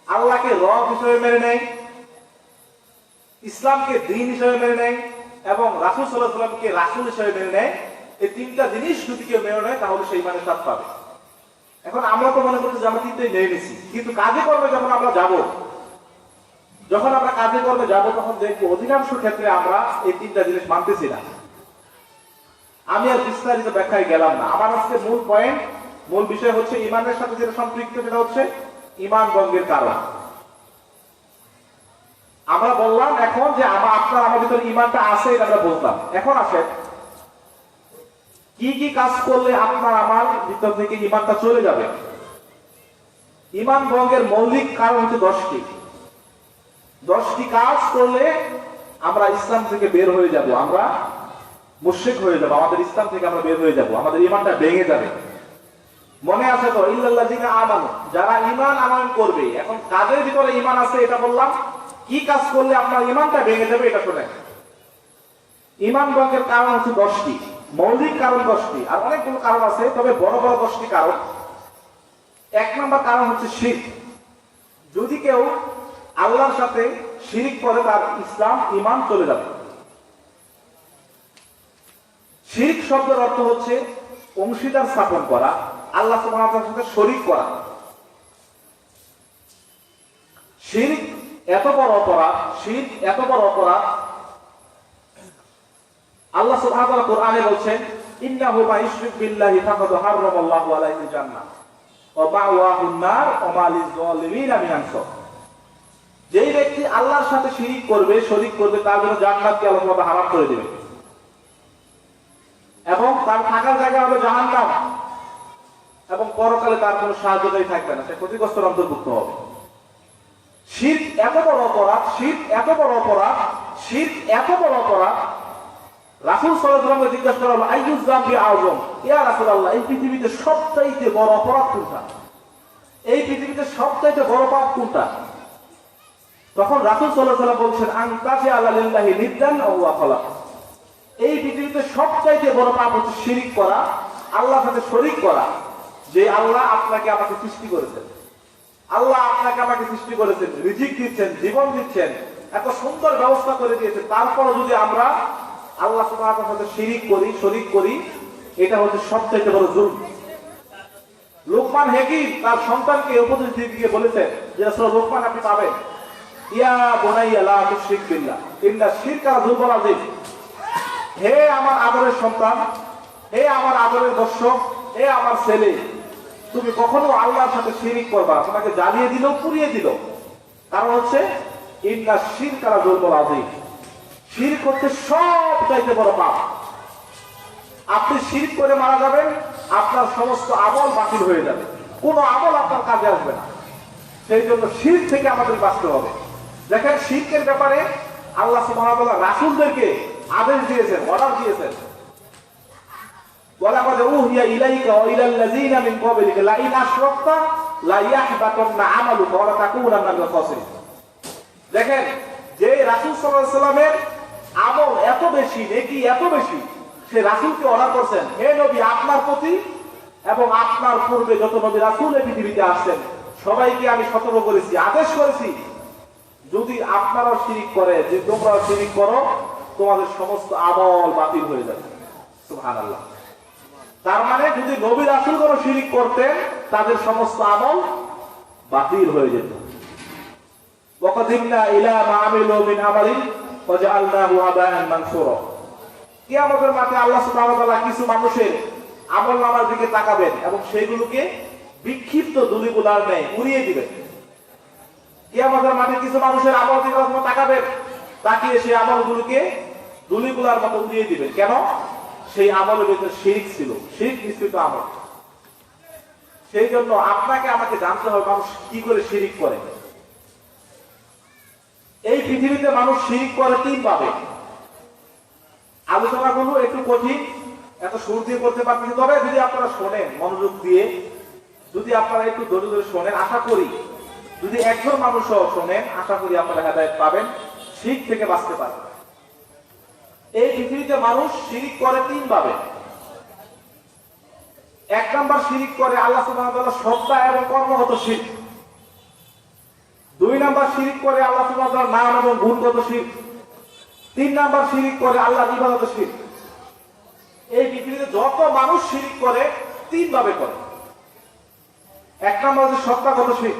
Speaker 1: আল্লাহকে রব হিসেবে মেনে নেয়, ইসলামকে দ্বীন হিসেবে মেনে নেয় এবং রাসূল সাল্লাল্লাহু আলাইহি ওয়াসাল্লামকে রাসূল হিসেবে মেনে নেয়, এই তিনটা জিনিস যদি কেউ মেনে নেয় তাহলে সেই মানে স্বাদ পাবে। এখন আমরা তো মনে করছি যে আমরা তিনটাই মেনে নিছি, কিন্তু কাজে কর্মে যখন আমরা যাব, যখন আমরা কাজে কর্মে যাব তখন দেখবো অধিকাংশ ক্ষেত্রে আমরা এই তিনটা জিনিস মানতেছি না। আমি আর বিস্তারিত ব্যাখ্যায় গেলাম না। আমার আজকে মূল পয়েন্ট, মূল বিষয় হচ্ছে ইমানের সাথে যেটা সম্পৃক্ত, সেটা হচ্ছে ইমান ভঙ্গের কারণ। আমরা বললাম এখন যে আমার ভিতরে ইমানটা আছে, এটা আমরা বলতাম। এখন আসেন কি কি কাজ করলে আপনার আমার ভিতর থেকে ইমানটা চলে যাবে। ইমান ভঙ্গের মৌলিক কারণ হচ্ছে 10টি। 10টি কাজ করলে আমরা ইসলাম থেকে বের হয়ে যাব, আমরা মুশরিক হয়ে যাব, আমাদের ইসলাম থেকে আমরা বের হয়ে যাব, আমাদের ইমানটা ভেঙে যাবে। মনে আছে তো, ইল্লাল্লাযিনা আমানু, যারা ইমান আনয়ন করবে। এখন কাজের ভিতরে ইমান আছে এটা বললাম, কি কাজ করলে আপনার ইমানটা ভেঙে যাবে এটা শোনেন। ইমান ভঙ্গের কারণ হচ্ছে 10টি, মৌলিক কারণ 10টি, আর অনেকগুলো কারণ আছে, তবে বড় বড় 10টি কারণ। 1 নম্বর কারণ হচ্ছে শিরক। যদি কেউ আল্লাহর সাথে শিরক করে তার ইসলাম ইমান চলে যাবে। শিরক শব্দের অর্থ হচ্ছে অংশীদার স্থাপন করা, আল্লাহ সুবহানাহু ওয়া তাআলার সাথে শরীক করা। শিরক এত বড় অপরাধ, শিরক এত বড় অপরাধ, আল্লাহ সুবহানাহু ওয়া তাআলা কোরআনে বলছেন, ইন্নাহু মা ইউশরিক বিল্লাহি ফাকাদ হারামাল্লাহু আলাইহিল জান্নাহ ওয়া মাওয়াহুন নার ওয়া মা লিয-যালিমিনা মিন আনসার। যেই ব্যক্তি আল্লাহর সাথে শিরক করবে, শরীক করবে, তার জন্য জান্নাতকে আল্লাহ তাআলা হারাম করে দিবেন এবং তার থাকার জায়গা হবে জাহান্নাম, এবং পরকালে তার কোনো সাহায্যকারী থাকবে না, সে ক্ষতিগ্রস্তের অন্তর্ভুক্ত হবে। শিরক এত বড় অপরাধ, শিরক এত বড় অপরাধ, শিরক এত বড় অপরাধ, রাসূল সাল্লাল্লাহু আলাইহি ওয়াসাল্লাম জিজ্ঞাসা করা হলো, আইয়ুয যামবি আযম, ইয়া রাসূলুল্লাহ, এই পৃথিবীতে সবচাইতে বড় অপরাধ কোনটা? এই পৃথিবীতে সবচাইতে বড় পাপ কোনটা? তখন রাসূল সাল্লাল্লাহু আলাইহি ওয়াসাল্লাম বলছেন, আনতাশি আলা লিল্লাহি নিদ্দান ওয়া হুয়া খালাক। এই পৃথিবীতে সবচাইতে বড় পাপ হচ্ছে শিরক করা, আল্লাহর সাথে শরীক করা। যে আল্লাহ আপনাকে আমাকে সৃষ্টি করেছেন, আল্লাহ আপনাকে আমাকে সৃষ্টি করেছেন, রিজিক দিচ্ছেন, জীবন দিচ্ছেন, এত সুন্দর ব্যবস্থা করে দিয়েছেন, তারপরে যদি আমরা আল্লাহ সুবহানাহু ওয়া তাআলার সাথে শিরক করি, শরীক করি, এটা হচ্ছে সবচেয়ে বড় জুলম। লোকমান হাকিম তার সন্তানকে উপদেশ দিয়ে বলেছেন যে রাসূল, লোকমান আপনি পাবেন, ইয়া বুনাইয়া লা তুশরিক বিল্লাহ ইন্না শিরকা যুলমুন আযীম। হে আমার আদরের সন্তান, হে আমার আদরের বৎস, হে আমার ছেলে, তুমি কখনো আল্লাহর সাথে শিরক করবা। তোমাকে জ্বালিয়ে দিল, পুড়িয়ে দিল, কারণ হচ্ছে ইন্না শিরকা যুলমুন আযীম। শিরক হচ্ছে সবচাইতে বড় পাপ। আপনি শিরক করে মারা যাবেন, আপনার সমস্ত আমল বাতিল হয়ে যাবে, কোনো আমল আপনার কাজে আসবে না। সেই জন্য শিরক থেকে আমাদের বাঁচতে হবে। দেখেন, শিরকের ব্যাপারে আল্লাহ সুবহানাহু ওয়া তাআলা রাসূলদেরকে আদেশ দিয়েছেন, অর্ডার দিয়েছেন। ওয়ালা কাদ উহিয়া ইলাইকা ওয়া ইলাল্লাযিনা মিন ক্বাবলিকা লা ইন আশরাকতা লা ইয়াহবাতান্না আমালুকা ওয়া লা তাকুনান্না মিনাল খাসিরিন। দেখেন, যে রাসূল সাল্লাল্লাহু আলাইহি ওয়াসাল্লামের আমল এত বেশি, নেকি এত বেশি, সে রাসূলকে অর্ডার করছেন, হে নবী, আপনার প্রতি এবং আপনার পূর্বে যত নবী রাসূল এই পৃথিবীতে আসছেন সবাইকে আমি সতর্ক করেছি, আদেশ করেছি, যদি আপনারাও শিরক করে, যে তোমরাও শিরক করো, তোমাদের সমস্ত আমল বাতিল হয়ে যাবে। সুবহানাল্লাহ। তার মানে যদি নবী রাসূল কোনো শিরক করতেন, তাদের সমস্ত আমল বাতিল হয়ে যেত। ওয়াকাদিমনা ইলা মা আমিলু মিন আমালিন ওয়াজআলনাহু হাবা'আন মানসুরা। কিয়ামতের মাঠে আল্লাহ সুবহানাহু ওয়া তাআলা কিছু মানুষের আমলনামার দিকে তাকাবেন এবং সেগুলোকে বিক্ষিপ্ত ধুলিগুলার ন্যায় উড়িয়ে দিবেন। কিয়ামতের মাঠে কিছু মানুষের আমল দিকে তাকাবেন, তাকিয়ে সেই আমলগুলোকে ধুলিগুলার মতো উড়িয়ে দিবেন। কেন? সেই আমলের ভিতরে শিরক ছিল, শিরক মিশ্রিত আমল। সেই জন্য আপনাকে আমাকে জানতে হবে মানুষ কি করে শিরক করে। এই পৃথিবীতে মানুষ শিরক করে 3 ভাবে। আলোচনাগুলো একটু কঠিন, এত সুর দিয়ে করতে পারতেছি, তবে যদি আপনারা শোনেন মনোযোগ দিয়ে, যদি আপনারা একটু ধরে ধরে শোনেন, আশা করি যদি একজন মানুষও শোনেন, আশা করি আপনারা হেদায়েত পাবেন, শিরক থেকে বাঁচতে পারবেন। এই পৃথিবীতে মানুষ শিরক করে 3 ভাবে। 1 নাম্বার শিরক করে আল্লাহ সুবহানাহু ওয়া তাআলা সত্তা এবং কর্মগত শিরক। 2 নাম্বার শিরক করে আল্লাহ সুবহানাহু ওয়া তাআলার নাম এবং গুণগত শিরক। 3 নাম্বার শিরক করে আল্লাহর ইবাদত শিরক। এই পৃথিবীতে যত মানুষ শিরক করে তিন ভাবে করে। এক নম্বর হচ্ছে সত্তাগত শিরক।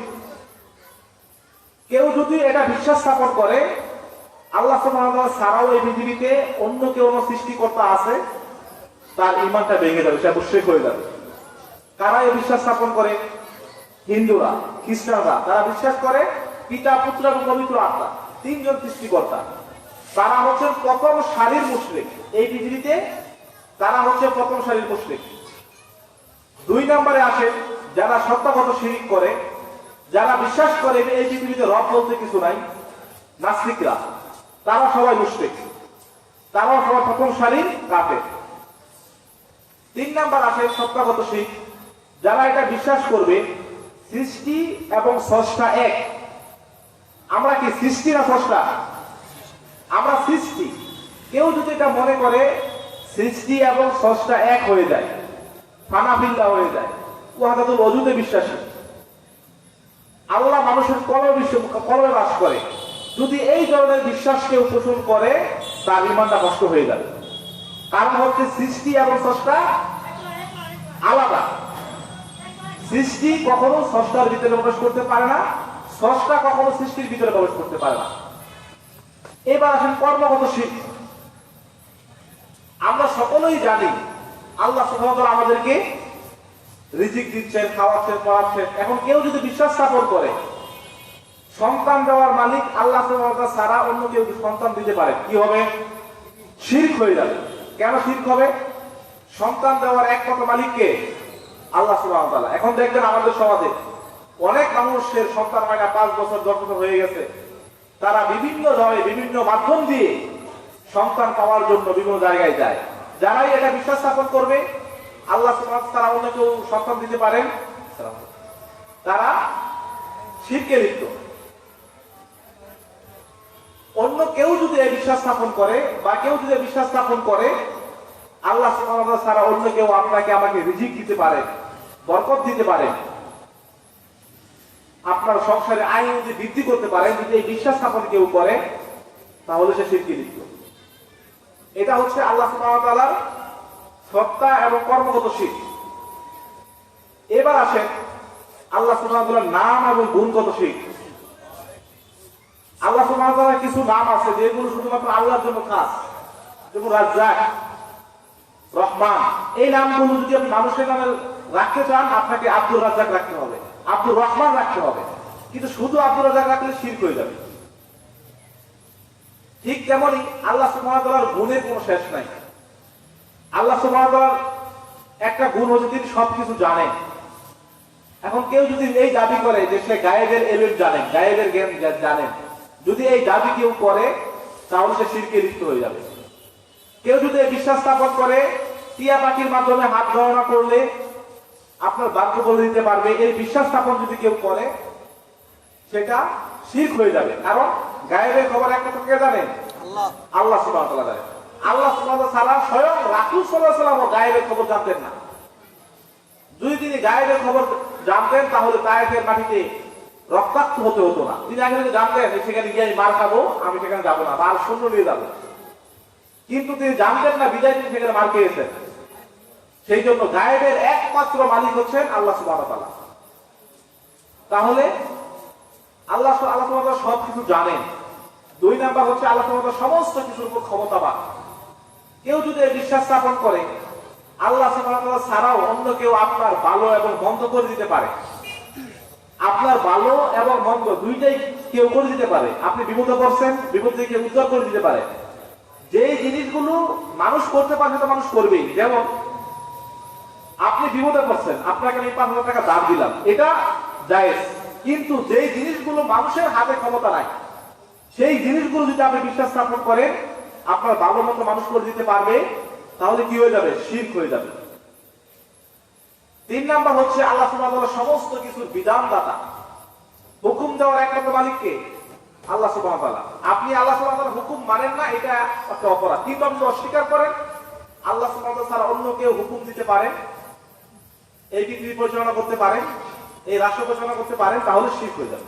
Speaker 1: কেউ যদি এটা বিশ্বাস স্থাপন করে আল্লাহ সুবহানাহু ওয়া তাআলা ছাড়াও এই পৃথিবীতে অন্য কেউ সৃষ্টিকর্তা আছে, তার ঈমানটা ভেঙে যাবে, সে মুশরিক হয়ে যাবে। কারা এই বিশ্বাস স্থাপন করে? হিন্দুরা, খ্রিস্টানরা। তারা বিশ্বাস করে পিতা, পুত্র এবং পবিত্র আত্মা, তিনজন সৃষ্টিকর্তা। তারা হচ্ছে প্রথম সারির মুশরিক এই পৃথিবীতে, তারা হচ্ছে প্রথম সারির মুশরিক। দুই নম্বরে আসে যারা সত্তাগত শিরক করে, যারা বিশ্বাস করে এই পৃথিবীতে রব বলতে কিছু নাই, নাস্তিকরা, তারা সবাই মুশরিক, তারাও সবাই প্রথম সারির কাফের। তিন নাম্বার আসে সত্তাগত শিরক, যারা এটা বিশ্বাস করবে সৃষ্টি এবং স্রষ্টা এক। আমরা কি সৃষ্টি না স্রষ্টা? আমরা সৃষ্টি। কেউ যদি এটা মনে করে সৃষ্টি এবং স্রষ্টা এক হয়ে যায়, ফানাফিল্লা হয়ে যায়, ওয়াহদাতুল ওজুদে বিশ্বাসী, আল্লাহ মানুষের কলবে বাস করে, যদি এই ধরনের বিশ্বাস কেউ পোষণ করে তার ঈমানটা নষ্ট হয়ে যাবে। কারণ হচ্ছে সৃষ্টি এবং স্রষ্টা আলাদা। সৃষ্টি কখনো স্রষ্টার ভিতরে প্রবেশ করতে পারে না, স্রষ্টা কখনো সৃষ্টির ভিতরে প্রবেশ করতে পারে না। এবার আসেন কর্মগত শিরক। আমরা সকলেই জানি আল্লাহ সুবহানাহু ওয়া তাআলা আমাদেরকে রিজিক দিচ্ছেন, খাওয়াচ্ছেন, পড়াচ্ছেন। এখন কেউ যদি বিশ্বাস স্থাপন করে সন্তান দেওয়ার মালিক আল্লাহ সুবহানাহু ওয়া তাআলা ছাড়া অন্য কেউ সন্তান দিতে পারে, কি হবে? শিরক হয়ে যাবে। কেন শিরক হবে? সন্তান দেওয়ার একমাত্র মালিক কে? আল্লাহ সুবহানাহু ওয়া তাআলা। এখন দেখবেন আমাদের সমাজে অনেক মানুষের সন্তান হয় না, 5 বছর 10 বছর হয়ে গেছে, তারা বিভিন্ন ভাবে বিভিন্ন মাধ্যম দিয়ে সন্তান পাওয়ার জন্য বিভিন্ন জায়গায় যায়। যারাই এটা বিশ্বাস স্থাপন করবে আল্লাহ সুবহানাহু ওয়া তাআলা অন্য কেউ সন্তান দিতে পারেন, তারা শিরকে লিপ্ত। অন্য কেউ যদি এই বিশ্বাস স্থাপন করে বা কেউ যদি বিশ্বাস স্থাপন করে আল্লাহ সুবহানাহু ওয়া তাআলা ছাড়া অন্য কেউ আপনাকে আমাকে রিজিক দিতে পারে, বরকত দিতে পারে, আপনার সংসারে আয় যদি বৃদ্ধি করতে পারে, যদি এই বিশ্বাস স্থাপন কেউ করে তাহলে সে শিরকে লিপ্ত। এটা হচ্ছে আল্লাহ সুবহানাহু ওয়া তাআলার সত্তা এবং কর্মগত শিরক। এবার আসেন আল্লাহ সুবহানাহু ওয়া তাআলার নাম এবং গুণগত শিরক। আল্লাহ সুবহানাহু ওয়া তাআলার কিছু নাম আছে যেগুলো শুধুমাত্র আল্লাহর জন্য খাস, যেমন রাজ্জাক, রহমান। এই নামগুলো যদি আপনি মানুষের নামে রাখতে চান আপনাকে আব্দুর রাজ্জাক রাখতে হবে, আব্দুর রহমান রাখতে হবে, কিন্তু শুধু আব্দুর রাজ্জাক রাখলে শিরক হয়ে যাবে। ঠিক তেমনি আল্লাহ সুবহানাহু ওয়া তাআলার গুণের কোনো শেষ নাই। আল্লাহ সুবহানাহু ওয়া তাআলার একটা গুণ হচ্ছে তিনি সবকিছু জানেন। এখন কেউ যদি এই দাবি করে যে সে গায়েবের এলম জানেন, গায়েবের জ্ঞান জানেন, যদি এই দাবি কেউ করে তাহলে সে শিরকে লিপ্ত হয়ে যাবে। কেউ যদি এই বিশ্বাস স্থাপন করে টিয়া পাখির মাধ্যমে হাত গণনা করলে আপনার ভাগ্য বলে দিতে পারবে, এই বিশ্বাস স্থাপন যদি কেউ করে সেটা শিরক হয়ে যাবে। কারণ গায়েবের খবর একমাত্র কে জানেন? আল্লাহ সুবহানাহু ওয়া তাআলা জানেন। আল্লাহ সুবহানাহু ওয়া তাআলা স্বয়ং রাসূল সাল্লাল্লাহু আলাইহি ওয়াসাল্লাম গায়েবের খবর জানতেন না। যদি তিনি গায়েবের খবর জানতেন তাহলে তায়েফের মাটিতে রক্তাক্ত হতে হতো না। তিনি আগে থেকে জানতেন সেখানে গিয়ে আমি মার খাবো, আমি সেখানে যাবো না, মার শূন্য নিয়ে যাবো। কিন্তু তিনি জানতেন না বিদায় তিনি সেখানে মার খেয়েছেন। সেই জন্য গায়েবের একমাত্র মালিক হচ্ছেন আল্লাহ সুবহানাহু ওয়া তাআলা। তাহলে আল্লাহ সুবহানাহু ওয়া তাআলা সবকিছু জানেন। 2 নাম্বার হচ্ছে আল্লাহ সুবহানাহু ওয়া তাআলা সমস্ত কিছুর উপর ক্ষমতাবান। কেউ যদি এই বিশ্বাস স্থাপন করে আল্লাহ সুবহানাহু ওয়া তাআলা ছাড়াও অন্য কেউ আপনার ভালো এবং মন্দ করে দিতে পারে, আপনার ভালো এবং মন্দ দুইটাই কেউ করে দিতে পারে। আপনি বিপদে পড়ছেন, বিপদ থেকে উদ্ধার করে দিতে পারে। যে জিনিসগুলো মানুষ করতে পারে সেটা মানুষ করবেই। যেমন আপনি বিপদে পড়ছেন, আপনাকে আমি 5,000 টাকা দাম দিলাম, এটা জায়েজ। কিন্তু যে জিনিসগুলো মানুষের হাতে ক্ষমতা নাই সেই জিনিসগুলো যদি আপনি বিশ্বাস স্থাপন করেন আপনার ভালো মতো মানুষ করে দিতে পারবে, তাহলে কি হয়ে যাবে? শিরক হয়ে যাবে। 3 নাম্বার হচ্ছে আল্লাহ সুবহানাহু ওয়া তাআলা সমস্ত কিছুর বিধানদাতা, হুকুম দেওয়ার একমাত্র মালিক কে? আল্লাহ সুবহানাহু ওয়া তাআলা। আপনি আল্লাহ সুবহানাহু ওয়া তাআলার হুকুম মানেন না, এটা একটা অপরাধ। কিন্তু আপনি অস্বীকার করেন আল্লাহ সুবহানাহু ওয়া তাআলা অন্য কেউ হুকুম দিতে পারেন, এই পৃথিবী পরিচালনা করতে পারেন, এই রাষ্ট্র পরিচালনা করতে পারেন, তাহলে শিরক হয়ে যাবে।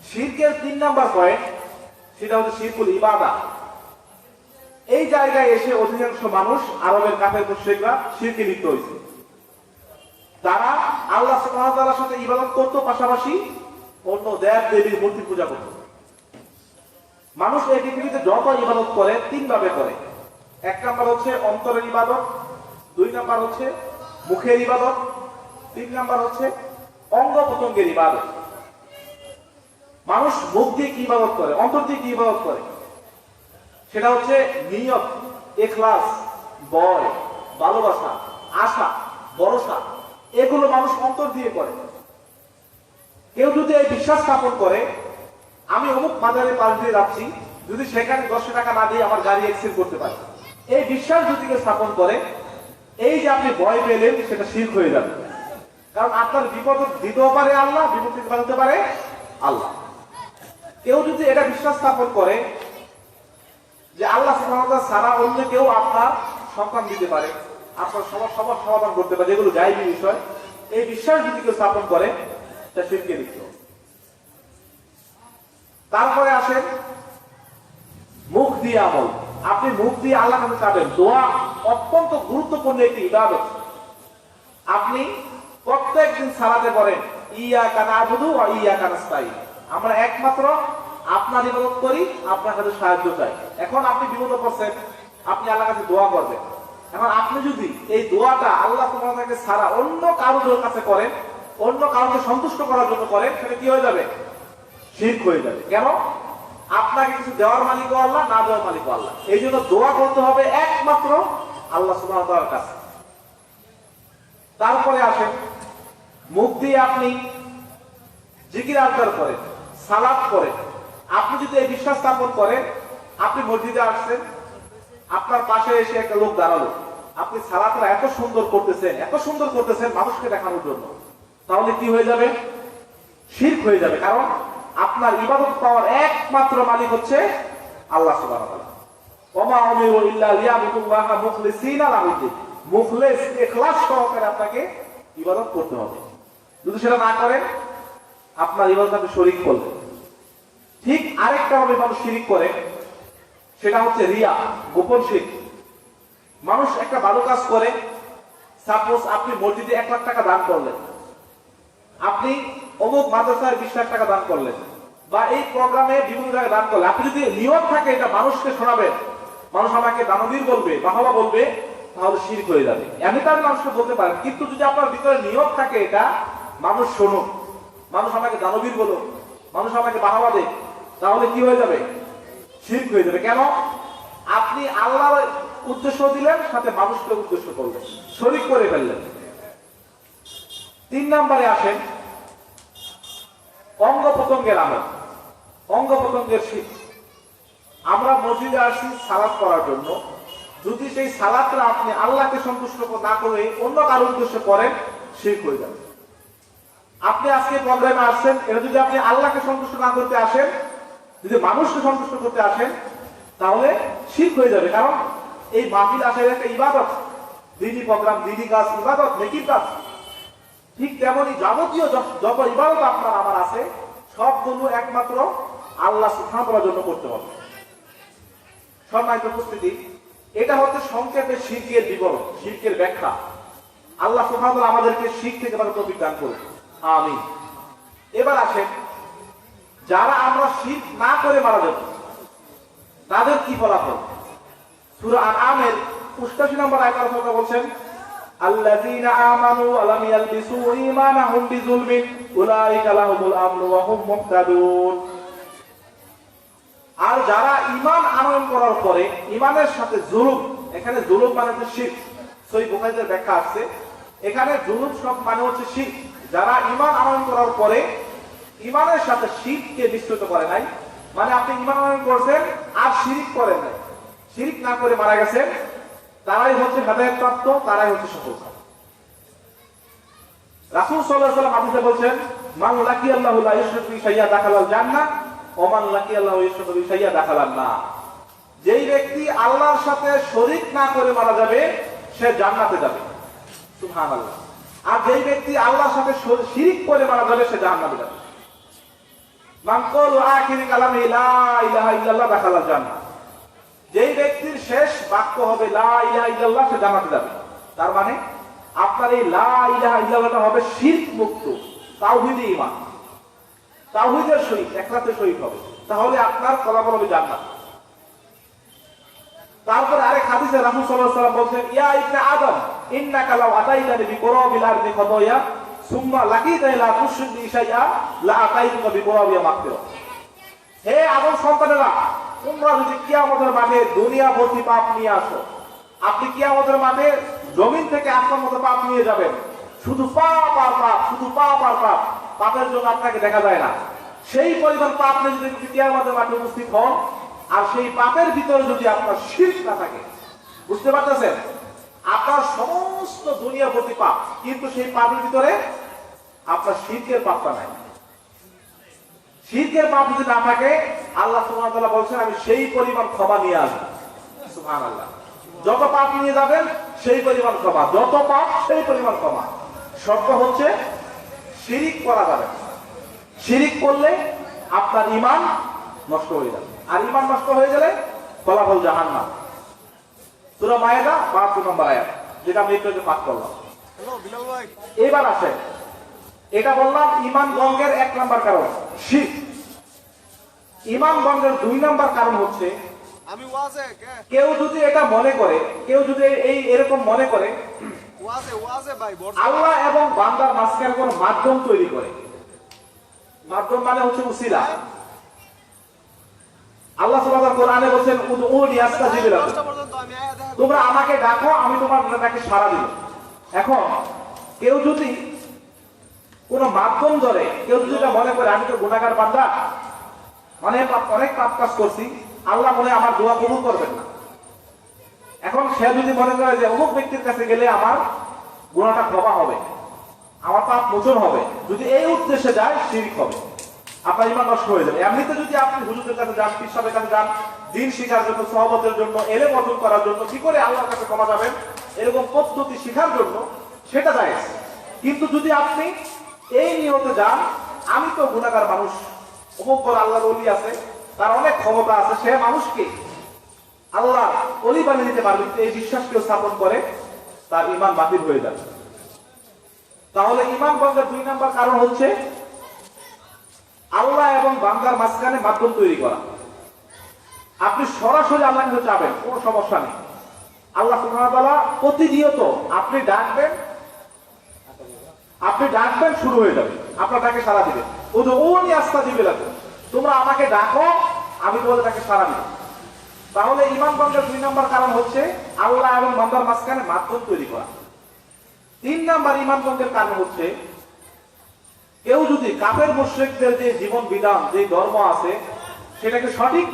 Speaker 1: শিরকের 3 নাম্বার পয়েন্ট সেটা হচ্ছে শিরকুল ইবাদা। এই জায়গায় এসে অধিকাংশ মানুষ আরবের কাফের মুশরিকরা শিরকে লিপ্ত হয়েছে। তারা আল্লাহ সুবহানাহু ওয়া তাআলার সাথে ইবাদত করত, পাশাপাশি অন্য দেব দেবীর মূর্তি পূজা করত। মানুষ এই পৃথিবীতে যত ইবাদত করে তিন ভাবে করে। এক নাম্বার হচ্ছে অন্তরের ইবাদত, দুই নাম্বার হচ্ছে মুখের ইবাদত, তিন নাম্বার হচ্ছে অঙ্গ প্রত্যঙ্গের ইবাদত। মানুষ মুখ দিয়ে কি ইবাদত করে, অন্তর দিয়ে কি ইবাদত করে, সেটা হচ্ছে নিয়ত, ইখলাস, ভয়, ভালোবাসা, আশা, ভরসা, এগুলো মানুষ অন্তর দিয়ে করে। কেউ যদি এই বিশ্বাস স্থাপন করে আমি অমুক বাজারে পাশ দিয়ে যাচ্ছি, যদি সেখানে 10 টাকা না দিয়ে আমার গাড়ি এক্সিডেন্ট করতে পারে, এই বিশ্বাস যদি কেউ স্থাপন করে, এই যে আপনি ভয় পেলেন সেটা শিরক হয়ে যাবে। কারণ আপনার বিপদ দিতেও পারে আল্লাহ, বিপদ বানাতে পারে আল্লাহ। কেউ যদি এটা বিশ্বাস স্থাপন করে যে আল্লাহ সুবহানাহু ওয়া তাআলা ছাড়া অন্য কেউ আপনার সন্তান দিতে পারে, আপনার সমস্যার সমাধান করতে পারে, যেগুলো গায়বী বিষয়, এই বিশ্বাস যদি কেউ স্থাপন করে তা শিরকে লিপ্ত। তারপরে আসেন মুখ দিয়ে আমল। আপনি মুখ দিয়ে আল্লাহর কাছে চাবেন। দোয়া অত্যন্ত গুরুত্বপূর্ণ একটি ইবাদত। আপনি প্রত্যেকদিন সালাতে পড়েন ইয়াকা না'বুদু ওয়া ইয়াকা নাস্তাঈন, আমরা একমাত্র আপনার ইবাদত করি, আপনার কাছে সাহায্য চাই। এখন আপনি বিপদে পড়ছেন, আপনি আল্লাহর কাছে দোয়া করবেন। এখন আপনি যদি এই দোয়াটা আল্লাহ সুবহানাহু ওয়া তাআলাকে ছাড়া অন্য কারোর কাছে করেন, অন্য কাউকে সন্তুষ্ট করার জন্য করেন, সেটা কি হয়ে যাবে? শিরক হয়ে যাবে। কেন? আপনাকে কিছু দেওয়ার মালিকও আল্লাহ, না দেওয়ার মালিকও আল্লাহ। এই জন্য দোয়া করতে হবে একমাত্র আল্লাহ সুবহানাহু ওয়া তাআলার কাছে। তারপরে আসেন মুখ দিয়ে আপনি জিকির আজকার করেন, সালাত করেন। আপনি যদি এই বিশ্বাস স্থাপন করেন, আপনি মসজিদে আসছেন, আপনার পাশে এসে একটা লোক দাঁড়ালো, আপনি সালাতটা এত সুন্দর করতেছেন মানুষকে দেখানোর জন্য, তাহলে কি হয়ে যাবে? শিরক হয়ে যাবে। কারণ আপনার ইবাদত পাওয়ার একমাত্র মালিক হচ্ছে আল্লাহ সুবহানাহু ওয়া তাআলা। ওমা উমিরু ইল্লা লিয়াবুদুল্লাহা মুখলিসিনা লাহুদ্দিন, মুখলিস, ইখলাস সহকারে আপনাকে ইবাদত করতে হবে। যদি সেটা না করেন, আপনার ইবাদত আপনি শরীক করলেন। ঠিক আরেকটা ভাবে মানুষ শিরক করে, সেটা হচ্ছে রিয়া, গোপন শিরক। মানুষ একটা ভালো কাজ করে, সাপোজ আপনি মসজিদে 1 লাখ টাকা দান করলেন, আপনি অমুক মাদ্রাসায় 20 লাখ টাকা দান করলেন, বা এই প্রোগ্রামে বিভিন্ন জায়গায় দান করলেন। আপনি যদি নিয়ত থাকে এটা মানুষকে শোনাবেন, মানুষ আমাকে দানবীর বলবে, বাহবা বলবে, তাহলে শিরক হয়ে যাবে। এমনি তো আপনি মানুষকে বলতে পারেন, কিন্তু যদি আপনার ভিতরে নিয়ত থাকে এটা মানুষ শুনুক, মানুষ আমাকে দানবীর বলুক, মানুষ আমাকে বাহবা দেয়, তাহলে কি হয়ে যাবে? শিরক হয়ে যাবে। কেন? আপনি আল্লাহর উদ্দেশ্য দিলেন, সাথে মানুষকে উদ্দেশ্য করলেন, শরীক করে ফেললেন। 3 নম্বরে আসেন অঙ্গ প্রত্যঙ্গের আমল, অঙ্গ প্রত্যঙ্গের শিরক। আমরা মসজিদে আসি সালাত করার জন্য, যদি সেই সালাতটা আপনি আল্লাহকে সন্তুষ্ট না করে অন্য কারোর উদ্দেশ্যে করেন, শিরক হয়ে যাবে। আপনি আজকে প্রোগ্রামে আসছেন, এটা যদি আপনি আল্লাহকে সন্তুষ্ট না করতে আসেন, যদি মানুষকে সন্তুষ্ট করতে আসেন, তাহলে শিরক হয়ে যাবে। কারণ এই মাহফিল আসার একটা ইবাদত, দিনী প্রোগ্রাম, দিনী কাজ, ইবাদত, নেকির কাজ। ঠিক তেমনি যাবতীয় যত ইবাদত আপনার আমার আছে, সবগুলো একমাত্র আল্লাহ সুবহানাহু ওয়া তাআলার জন্য করতে হবে। সম্মানিত উপস্থিতি, এটা হচ্ছে সংক্ষেপে শিরকের বিবরণ, শিরকের ব্যাখ্যা। আল্লাহ সুবহানাহু ওয়া তাআলা আমাদেরকে শিরক থেকে বাঁচার তৌফিক দান করুন, আমিন। এবার আসেন, যারা আমরা শিরক না করে মারা যাব, তাদের কি ফলাফল? সূরা আনআমের 88 নম্বর আয়াতে আল্লাহ বলছেন, আল্লাযীনা আমানু ওয়া লাম ইয়ালবিসু ঈমানাহুম বিযুলমিন উলাইকা লাহুমুল আমনু ওয়া হুম মুহতাদুন। আর যারা ঈমান আনয়ন করার পরে ঈমানের সাথে জুলুম, এখানে জুলুম মানে হচ্ছে শিরক, সহিহ বুখারীতে ব্যাখ্যা আছে, এখানে জুলুম সব মানে হচ্ছে শিরক। যারা ঈমান আনয়ন করার পরে ঈমানের সাথে শিরককে মিশ্রিত করে নাই, মানে আপনি ঈমান আনয়ন করেছেন আর শিরক করেন নাই, শিরক না করে মারা গেছেন, তারাই হচ্ছে হেদায়েত প্রাপ্ত, তারাই হচ্ছে সফলকাম। রাসূল সাল্লাল্লাহু আলাইহি ওয়াসাল্লাম হাদিসে বলেন, মান লাকিয়াল্লাহু লা ইউশরিকু বিহি শাইয়্যা দাখালাল জান্নাহ ওয়া মান লাকিয়াল্লাহু ইউশরিকু বিহি শাইয়্যা দাখালান নার। যেই ব্যক্তি আল্লাহর সাথে শরীক না করে মারা যাবে, সে জান্নাতে যাবে, সুবহানাল্লাহ। আর যেই ব্যক্তি আল্লাহর সাথে শিরক করে মারা যাবে, সে জাহান্নামে যাবে। মান ক্বালা আখিরি কালামি লা ইলাহা ইল্লাল্লাহ দাখালাল জান্নাহ। যেই ব্যক্তির শেষ বাক্য হবে লা ইলাহা ইল্লাল্লাহ, সে জান্নাতে যাবে। তার মানে আপনার এই লা ইলাহা ইল্লাল্লাহটা হবে শিরক মুক্ত, তাওহীদে ঈমান, তাওহীদের সহিত একসাথে শহীদ হবে, তাহলে আপনার ফলাফল হবে জান্নাত। তারপরে আরেক হাদিসে রাসূল সাল্লাল্লাহু আলাইহি ওয়াসাল্লাম বলেন, ইয়া ইবনে আদম ইন্নাকা লাউ আতাইতানি বিকুরাবিল আরদি খাতায়া সুম্মা লাকিতানি লা তুশরিক বি শাইআ লা আতাইতুকা বিকুরাবিয়া মাগফিরা। হে আদম সন্তানেরা, তোমরা যদি কিয়ামতের মাঠে দুনিয়া ভর্তি পাপ নিয়ে আসো, আপনি কিয়ামতের মাঠে জমিন থেকে আসমান মতো পাপ নিয়ে যাবেন, শুধু পাপ আর পাপ, শুধু পাপ আর পাপ, পাপের জন্য আপনাকে দেখা যায় না। সেই পরিমাণ পাপ নিয়ে যদি কিয়ামতের মাঠে উপস্থিত হন, আর সেই পাপের ভিতরে যদি আপনার শিরক না থাকে, বুঝতে পারতেছেন, আপনার সমস্ত দুনিয়া ভর্তি পাপ, কিন্তু সেই পাপের ভিতরে আপনার শিরকের পাপটা নাই। শিরকের পাপ যদি না থাকে, আল্লাহ সুবহানাহু ওয়া তাআলা বলছেন আমি সেই পরিমাণ ক্ষমা নিয়ে আসব। সুবহানাল্লাহ, যত পাপ নিয়ে যাবেন সেই পরিমাণ ক্ষমা, যত পাপ সেই পরিমাণ ক্ষমা। শর্ত হচ্ছে শিরিক করা যাবে না। শিরিক করলে আপনার ঈমান নষ্ট হয়ে যাবে, আর ঈমান নষ্ট হয়ে গেলে ফলাফল জাহান্নাম। সূরা মায়েদা ৫ নম্বর আয়াত, যেটা আমি একটু পাঠ করলাম। এবার আসে, এটা বললাম ঈমান ভঙ্গের ১ নম্বর কারণ শিরক। ঈমান ভঙ্গের ২ নম্বর কারণ হচ্ছে কেউ যদি এটা মনে করে, কেউ যদি এরকম মনে করে আল্লাহ এবং বান্দার মাঝখানে কোন মাধ্যম তৈরি করে। মাধ্যম মানে হচ্ছে উসিলা। আল্লাহ সুবহানাহু ওয়া তাআলা কোরআনে বলেন উদউনি আস্তাজিব লাকুম, তোমরা আমাকে ডাকো আমি তোমার ডাকে সাড়া দিব। এখন কেউ যদি কোন মাধ্যম ধরে, কেউ যদি এটা মনে করে আমি তো গুনাহগার বান্দা, অনেক পাপ কাজ করছি, আল্লাহ মনে আমার দোয়া কবুল করবেন না। এখন সে যদি মনে করে যে অমুক ব্যক্তির কাছে গেলে আমার গুনাহটা ক্ষমা হবে, আমার পাপ মোচন হবে, যদি এই উদ্দেশ্যে যায়, শিরক হবে, আপনার ঈমান নষ্ট হয়ে যাবে। এমনিতে যদি আপনি হুজুরের কাছে যান, পীর সাহেবের কাছে যান, দ্বীন শিখার জন্য, সহবতের জন্য, এলেম অর্জন করার জন্য, কি করে আল্লাহর কাছে ক্ষমা যাবেন এরকম পদ্ধতি শিখার জন্য, সেটা জায়েজ। কিন্তু যদি আপনি এই নিয়তে যান, আমি তো গুনাহগার মানুষ, অমুক বড় আল্লাহর ওলি আছে, তার অনেক ক্ষমতা আছে, সে মানুষকে আল্লাহ ওলি বানিয়ে দিতে পারবে, এই বিশ্বাস কেউ স্থাপন করে, তার ঈমান বাতিল হয়ে যাবে। তাহলে ঈমান ভঙ্গের ২ নম্বর কারণ হচ্ছে আল্লাহ এবং বান্দার মাঝখানে মাধ্যম তৈরি করা। আপনি সরাসরি আল্লাহর কাছে যাবেন, কোনো সমস্যা নেই। আল্লাহ সুবহানাহু ওয়া তাআলা প্রতিনিয়ত আপনি ডাকবেন, শুরু হয়ে যাবে, আপনার ডাকে সাড়া দিবে। উদউনি আস্তাজিব লাকুম, তোমরা আমাকে ডাকো আমি তোমাদের ডাকে সাড়া দিব। তাহলে ঈমান ভঙ্গের ২ নম্বর কারণ হচ্ছে আল্লাহ এবং বান্দার মাঝখানে মাধ্যম তৈরি করা। ৩ নম্বর ঈমান ভঙ্গের কারণ হচ্ছে কেউ যদি কাফের মুশরিকদের যে জীবন বিধান, যে ধর্ম আছে, সেটাকে সঠিক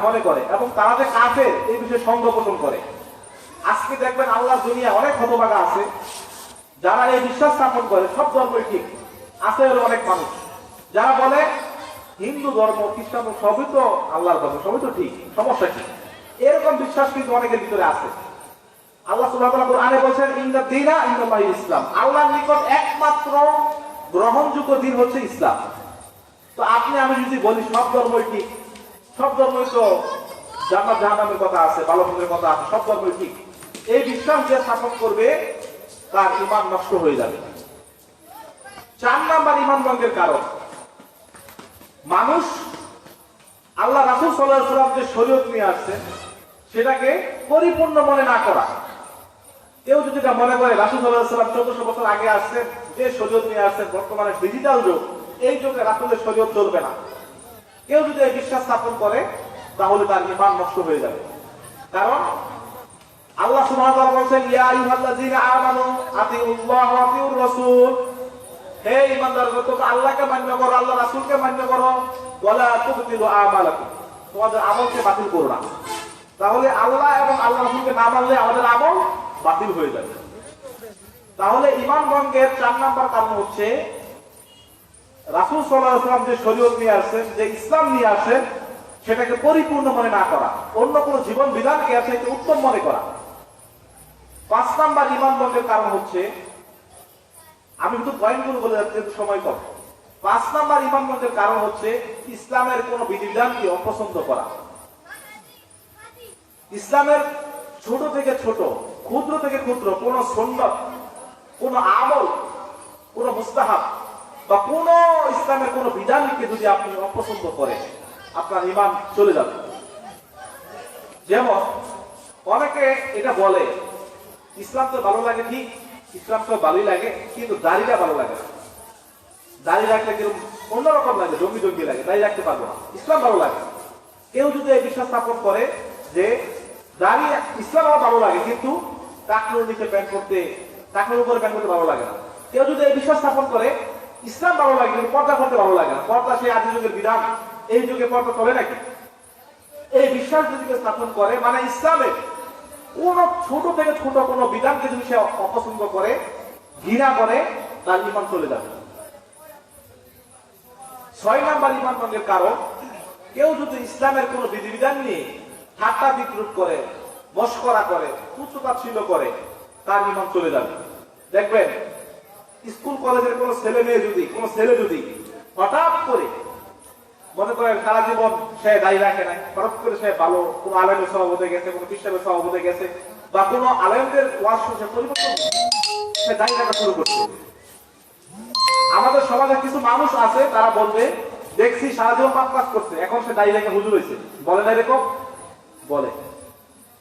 Speaker 1: মনে করে এবং তারা যে কাফের এই বিষয়ে সন্দেহ পোষণ করে। আজকে দেখবেন আল্লাহর দুনিয়া অনেক হতভাগা আছে যারা এই বিশ্বাস স্থাপন করে সব ধর্মই ঠিক আছে। অনেক মানুষ যারা বলে হিন্দু ধর্ম, খ্রিস্টান সবই তো আল্লাহর ধর্ম, সবই তো ঠিক, সমস্যা কি, এরকম বিশ্বাস কিন্তু অনেকের ভিতরে আছে। আল্লাহ সুবহানাহু ওয়া তাআলা কোরআনে বলেন ইন্না দীনা ইনদাল্লাহি ইসলাম, আল্লাহর নিকট একমাত্র গ্রহণযোগ্য দিন হচ্ছে ইসলাম। তো আপনি আমি যদি বলি সব ধর্মই ঠিক, সব ধর্মই তো জান্নাত জাহান্নামের কথা আছে, ভালো মন্দের কথা আছে, সব ধর্মই ঠিক, এই বিশ্বাস যে স্থাপন করবে তার ঈমান নষ্ট হয়ে যাবে। ৪ নম্বর ঈমান ভঙ্গের কারণ মানুষ আল্লাহ রাসূল সাল্লাল্লাহু আলাইহি ওয়াসাল্লাম যে শরীয়ত নিয়ে আসছেন সেটাকে পরিপূর্ণ মনে না করা। কেউ যদি এটা মনে করে রাসূল সাল্লাল্লাহু আলাইহি ওয়াসাল্লাম 1400 বছর আগে আসছেন, যে শরীয়ত নিয়ে আসছেন, বর্তমানে ডিজিটাল যুগ, এই যুগে রাসূলের শরীয়ত চলবে না, কেউ যদি এই বিশ্বাস স্থাপন করে তাহলে তার ঈমান নষ্ট হয়ে যাবে। কারণ আল্লাহ সুবহানাহু ওয়া তাআলা বলেন ইয়া আইয়ুহাল্লাযীনা আমানু আতিউল্লাহ ওয়া আতিউর রাসূল, হে ঈমানদারগণ তোমরা আল্লাহকে মান্য করো, আল্লাহ রাসূলকে মান্য করো, ওয়ালা তুবতিলু আমালাকুম, তোমাদের আমলকে বাতিল করো না। তাহলে আল্লাহ এবং আল্লাহ রাসূলকে না মানলে আমাদের আমল বাতিল হয়ে যাবে। তাহলে ঈমান ভঙ্গের ৪ নম্বর কারণ হচ্ছে রাসূল সাল্লাল্লাহু আলাইহি ওয়াসাল্লাম যে শরীয়ত নিয়ে আসেন, যে ইসলাম নিয়ে আসেন, সেটাকে পরিপূর্ণ মনে না করা, অন্য কোনো জীবন বিধানকে এর চাইতে উত্তম মনে করা। ৫ নম্বর ঈমান ভঙ্গের কারণ হচ্ছে, আমি শুধু পয়েন্টগুলো বলে যাচ্ছি, সময় কম। ৫ নম্বর ঈমান ভঙ্গের কারণ হচ্ছে ইসলামের কোন বিধিবিধানকে অপছন্দ করা। ইসলামের ছোট থেকে ছোট, ক্ষুদ্র থেকে ক্ষুদ্র কোন সুন্নত, কোন আমল, কোন মুস্তাহাব বা কোন ইসলামের কোন বিধানকে যদি আপনি অপছন্দ করেন, আপনার ঈমান চলে যাবে। যেমন অনেকে এটা বলে ইসলাম তো ভালো লাগে, ঠিক ইসলাম তো ভালোই লাগে, কিন্তু দাড়িটা ভালো লাগে না। দাড়ি রাখলে কিরকম অন্যরকম লাগে, জঙ্গি জঙ্গি লাগে, দাড়ি রাখতে পারবো না, ইসলাম ভালো লাগে। কেউ যদি এই বিশ্বাস স্থাপন করে যে দাড়ি ইসলাম আমার ভালো লাগে, কিন্তু টাকনুর নিচে প্যান্ট করতে, টাকনুর উপরে প্যান্ট করতে ভালো লাগে না। কেউ যদি এই বিশ্বাস স্থাপন করে ইসলাম ভালো লাগে কিন্তু পর্দা করতে ভালো লাগে না, পর্দা সেই আদি যুগের বিধান, এই যুগে পর্দা চলে নাকি, এই বিশ্বাস যদি স্থাপন করে, মানে ইসলামের কোন ছোট থেকে ছোট কোন বিধানকে যদি সে অপছন্দ করে, ঘৃণা করে, তার ঈমান চলে যাবে। 6 নাম্বার ঈমান ভঙ্গের কারণ, কেউ যদি ইসলামের কোন বিধিবিধান নিয়ে ঠাট্টা বিদ্রুপ করে, মশকরা করে, তুচ্ছতাচ্ছিল্য করে, তার ঈমান চলে যাবে। দেখবেন স্কুল কলেজের কোন ছেলে মেয়ে যদি, কোন ছেলে যদি হঠাৎ করে মনে করেন সারা জীবন সে দায়ী রাখে নাই, হঠাৎ করে সে ভালো কোন আলেমের সভাপতি গেছে, কোন খ্রিস্টানের সভাপতি গেছে, বা কোন আলেমদের ওয়াজ শুনে পরিবর্তন সে দায়ী রাখা শুরু করছে। আমাদের সমাজে কিছু মানুষ আছে, তারা বলবে দেখছি সারা জীবন পাপ কাজ করছে, এখন সে দায়ী রেখে হুজুর হয়েছে, বলে না এরকম? বলে।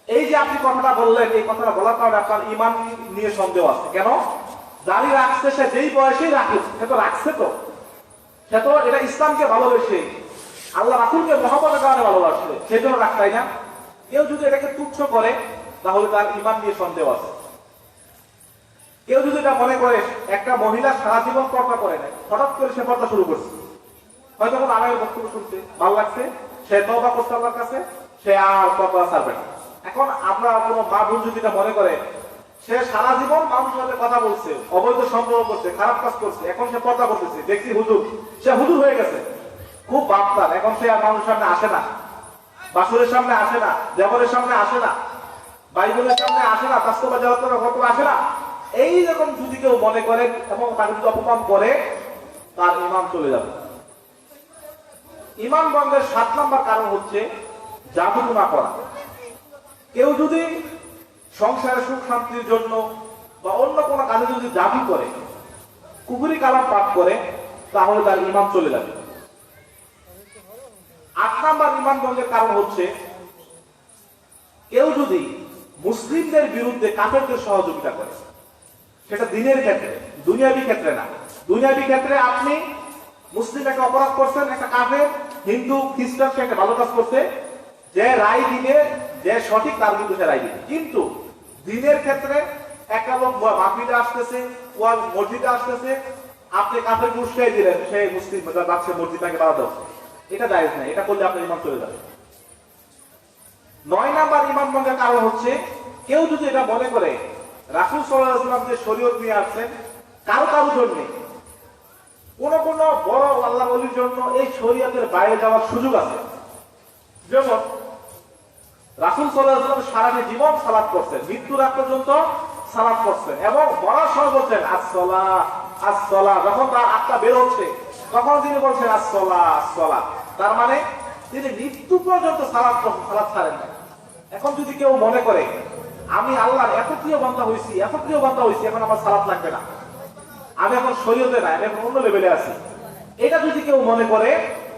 Speaker 1: এই যে আপনি কথাটা বললেন, এই কথাটা বলার কারণে আপনার ঈমান নিয়ে সন্দেহ আছে। কেন? দাড়ি রাখছে সে যেই বয়সেই রাখুক, সে তো রাখছে, তো সে তো এটা ইসলামকে ভালোবেসে, আল্লাহ রাসূলকে মহব্বতের কারণে ভালোবাসে, সেই জন্য রাখ, তাই না? কেউ যদি এটাকে তুচ্ছ করে, তাহলে তার ঈমান নিয়ে সন্দেহ আছে। কেউ যদি এটা মনে করে একটা মহিলা সারা জীবন পর্দা করে না, হঠাৎ করে সে পর্দা শুরু করছে, হয়তো কোনো আমের বক্তব্য শুনছে, ভালো লাগছে, সে তওবা করছে আল্লাহর কাছে, সে আর পর্দা ছাড়বে না। এখন আমরা কোনো মা বোন যদি এটা মনে করে সে সারা জীবন মানুষের সাথে কথা বলছে, অবৈধ সম্পর্ক করছে, খারাপ কাজ করছে, এখন সে পর্দা করতেছে, দেখছি হুজুর, সে হুজুর হয়ে গেছে, খুব বাপতার, এখন সে আর মানুষের সামনে আসে না, বাসুরের সামনে আসে না, দেবরের সামনে আসে না, বাইবেলের সামনে আসে না, বাস্তবা জগতের হয়তো আসে না। এই রকম যদি কেউ মনে করে এবং তাকে যদি অপমান করে, তার ঈমান চলে যাবে। ঈমান ভঙ্গের 7 নম্বর কারণ হচ্ছে জাদুটোনা করা। কেউ যদি সংসারের সুখ শান্তির জন্য বা অন্য কোনো কাজে যদি জাদু করে, কুফরি কালাম পাঠ করে, তাহলে তার ঈমান চলে যাবে। 8 নম্বর ঈমান ভঙ্গের কারণ হচ্ছে কেউ যদি মুসলিমদের বিরুদ্ধে কাফেরদের সহযোগিতা করে, সেটা দিনের ক্ষেত্রে, দুনিয়াবি ক্ষেত্রে না। দুনিয়াবি ক্ষেত্রে আপনি মুসলিম একটা অপরাধ করছেন, একটা কাফের, হিন্দু, খ্রিস্টান সে একটা ভালো কাজ করছে, যে রায় দিবে, যে সঠিক তার কিন্তু সে রায় দিবে। কিন্তু দিনের ক্ষেত্রে একটা লোক মাহফিলে আসতেছে, ওয়াজ মসজিদে আসতেছে, আপনি কাফের উৎসাহ দিলেন, সে মুসলিম যাচ্ছে মসজিদটাকে বাধা দাও, এটা জায়েজ না, এটা করলে আপনার ঈমান চলে যাবে। 9 নাম্বার ঈমান ভঙ্গের কারণ হচ্ছে কেউ যদি এটা মনে করে রাসূল সাল্লাল্লাহু আলাইহি ওয়াসাল্লাম যে শরীয়ত নিয়ে আসছেন, কারো জন্য, কোন কোন বড় আল্লাহ ওলির জন্য এই শরীয়তের বাইরে যাওয়ার সুযোগ আছে। যেমন রাসূল সাল্লাল্লাহু আলাইহি ওয়াসাল্লাম সারাটি জীবন সালাত করছেন, মৃত্যুর আগ পর্যন্ত সালাত করছেন, এবং মরার সময় বলছেন আসসালাহ আসসালাহ, যখন তার আত্মা বের হচ্ছে তখন তিনি বলছেন আসসালাহ আসসালাহ, তার মানে তিনি মৃত্যু পর্যন্ত সালাত ছাড়েন না। এখন যদি কেউ মনে করে আমি আল্লাহর এত প্রিয় বান্দা হয়েছি, এত প্রিয় বান্দা হয়েছি, এখন আমার সালাত লাগবে না, আমি এখন শরীয়তে নাই, আমি এখন অন্য লেভেলে আছি, এটা যদি কেউ মনে করে,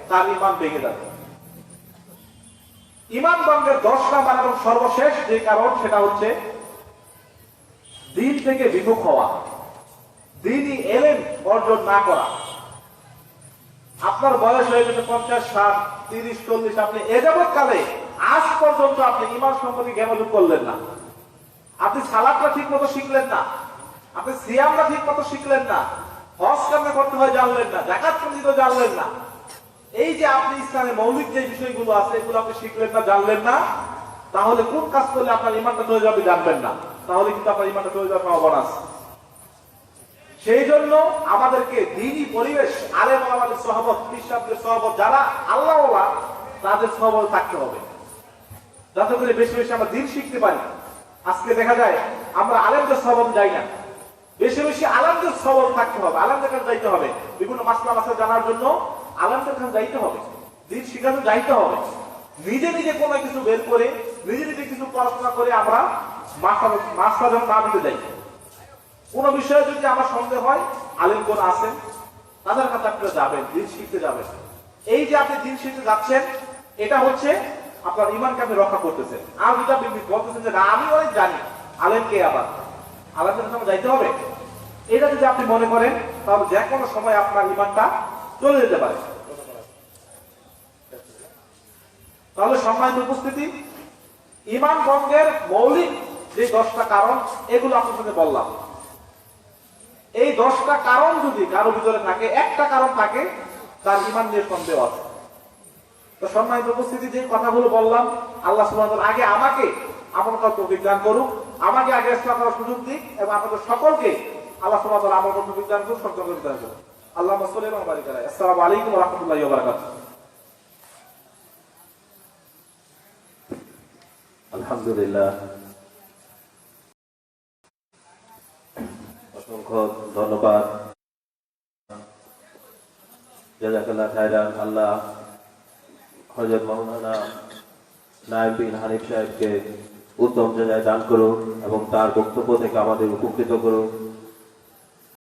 Speaker 1: তার ঈমান ভেঙে যাবে। ঈমান ভঙ্গের 10 নাম্বার এবং সর্বশেষ যে কারণ, সেটা হচ্ছে দিন থেকে বিমুখ হওয়া, দ্বীনি ইলম অর্জন না করা। আপনার বয়স হয়ে গেছে 50, 60, 30, 40, আপনি এ যাবৎ কালে আজ পর্যন্ত আপনি ঈমান সম্পর্কে জ্ঞান অর্জন করলেন না, আপনি সালাতটা ঠিক মতো শিখলেন না, আপনি সিয়ামটা ঠিক মতো শিখলেন না, হজ কেমনে করতে হয় জানলেন না, যাকাত কেমনে দিতে জানলেন না, এই যে আপনি ইসলামে মৌলিক যে বিষয়গুলো আছে এগুলো আপনি শিখলেন না, জানলেন না, তাহলে কোন কাজ করলে আপনার ঈমানটা চলে যাবে জানবেন না, তাহলে কিন্তু আপনার ঈমানটা চলে যাওয়ার সম্ভাবনা আছে। সেই জন্য আমাদেরকে দ্বীনি পরিবেশ, আলেম ওলামাদের সহবত, খ্রিস্টানদের সহবত, যারা আল্লাহ ওয়ালা, তাদের সহবত থাকতে হবে, যাতে করে বেশি বেশি আমরা দ্বীন শিখতে পারি। আজকে দেখা যায় আমরা আলেমদের সহবত যাই না, বেশি বেশি আলেমদের সহবত থাকতে হবে, আলেমদের কাছে যাইতে হবে, বিভিন্ন মাসলা মাসলা জানার জন্য আলেমদের কাছে যাইতে হবে, দ্বীন শিখাতে যাইতে হবে। নিজে নিজে কোনো কিছু বের করে নিজে নিজে কিছু পড়াশোনা করে আমরা মাস্টার যখন না দিতে যাই, কোনো বিষয়ে যদি আমার সন্দেহ হয়, আলেম কোন আছেন তাদের কাছে আপনারা যাবেন, দিন শিখতে যাবেন। এই যে আপনি দিন শিখতে যাচ্ছেন, এটা হচ্ছে আপনার ইমানকে আপনি রক্ষা করতেছেন। আর যদি আপনি বলতেছেন যে না আমি অনেক জানি, আলেমকে আবার আলেমদের সামনে যাইতে হবে, এটা যদি আপনি মনে করেন তাহলে যে কোনো সময় আপনার ইমানটা চলে যেতে পারে। তাহলে সম্মানিত উপস্থিতি, ইমান ভঙ্গের মৌলিক যে 10টা কারণ, এগুলো আপনার সাথে বললাম। এই 10টা কারণ যদি কারো ভিতরে থাকে, একটা কারণ থাকে, তার ইমান নিয়ে সন্দেহ আছে। তো সম্মানিত উপস্থিতি, যে কথাগুলো বললাম, আল্লাহ সুবহানাহু ওয়া তাআলা আগে আমাকে আমল করার তৌফিক দান করুক, আমাকে আগে ইসলাম করার সুযোগ দিক, এবং আপনাদের সকলকে আল্লাহ সুবহানাহু ওয়া তাআলা আমল করার তৌফিক দান করুক, সচেতন দান করুক। আল্লাহুম্মা সাল্লি ওয়া বারিক আলাইহি। আসসালামু আলাইকুম ওয়া রাহমাতুল্লাহি ওয়া বারাকাতুহু।
Speaker 2: আলহামদুলিল্লাহ, অসংখ্য ধন্যবাদ। জাযাকাল্লাহ খায়রান। আল্লাহ হযরত মাওলানা নায়েব বিন হানিফ সাহেবকে উত্তম জাযায় দান করুন এবং তার বক্তব্য থেকে আমাদের উপকৃত করুন।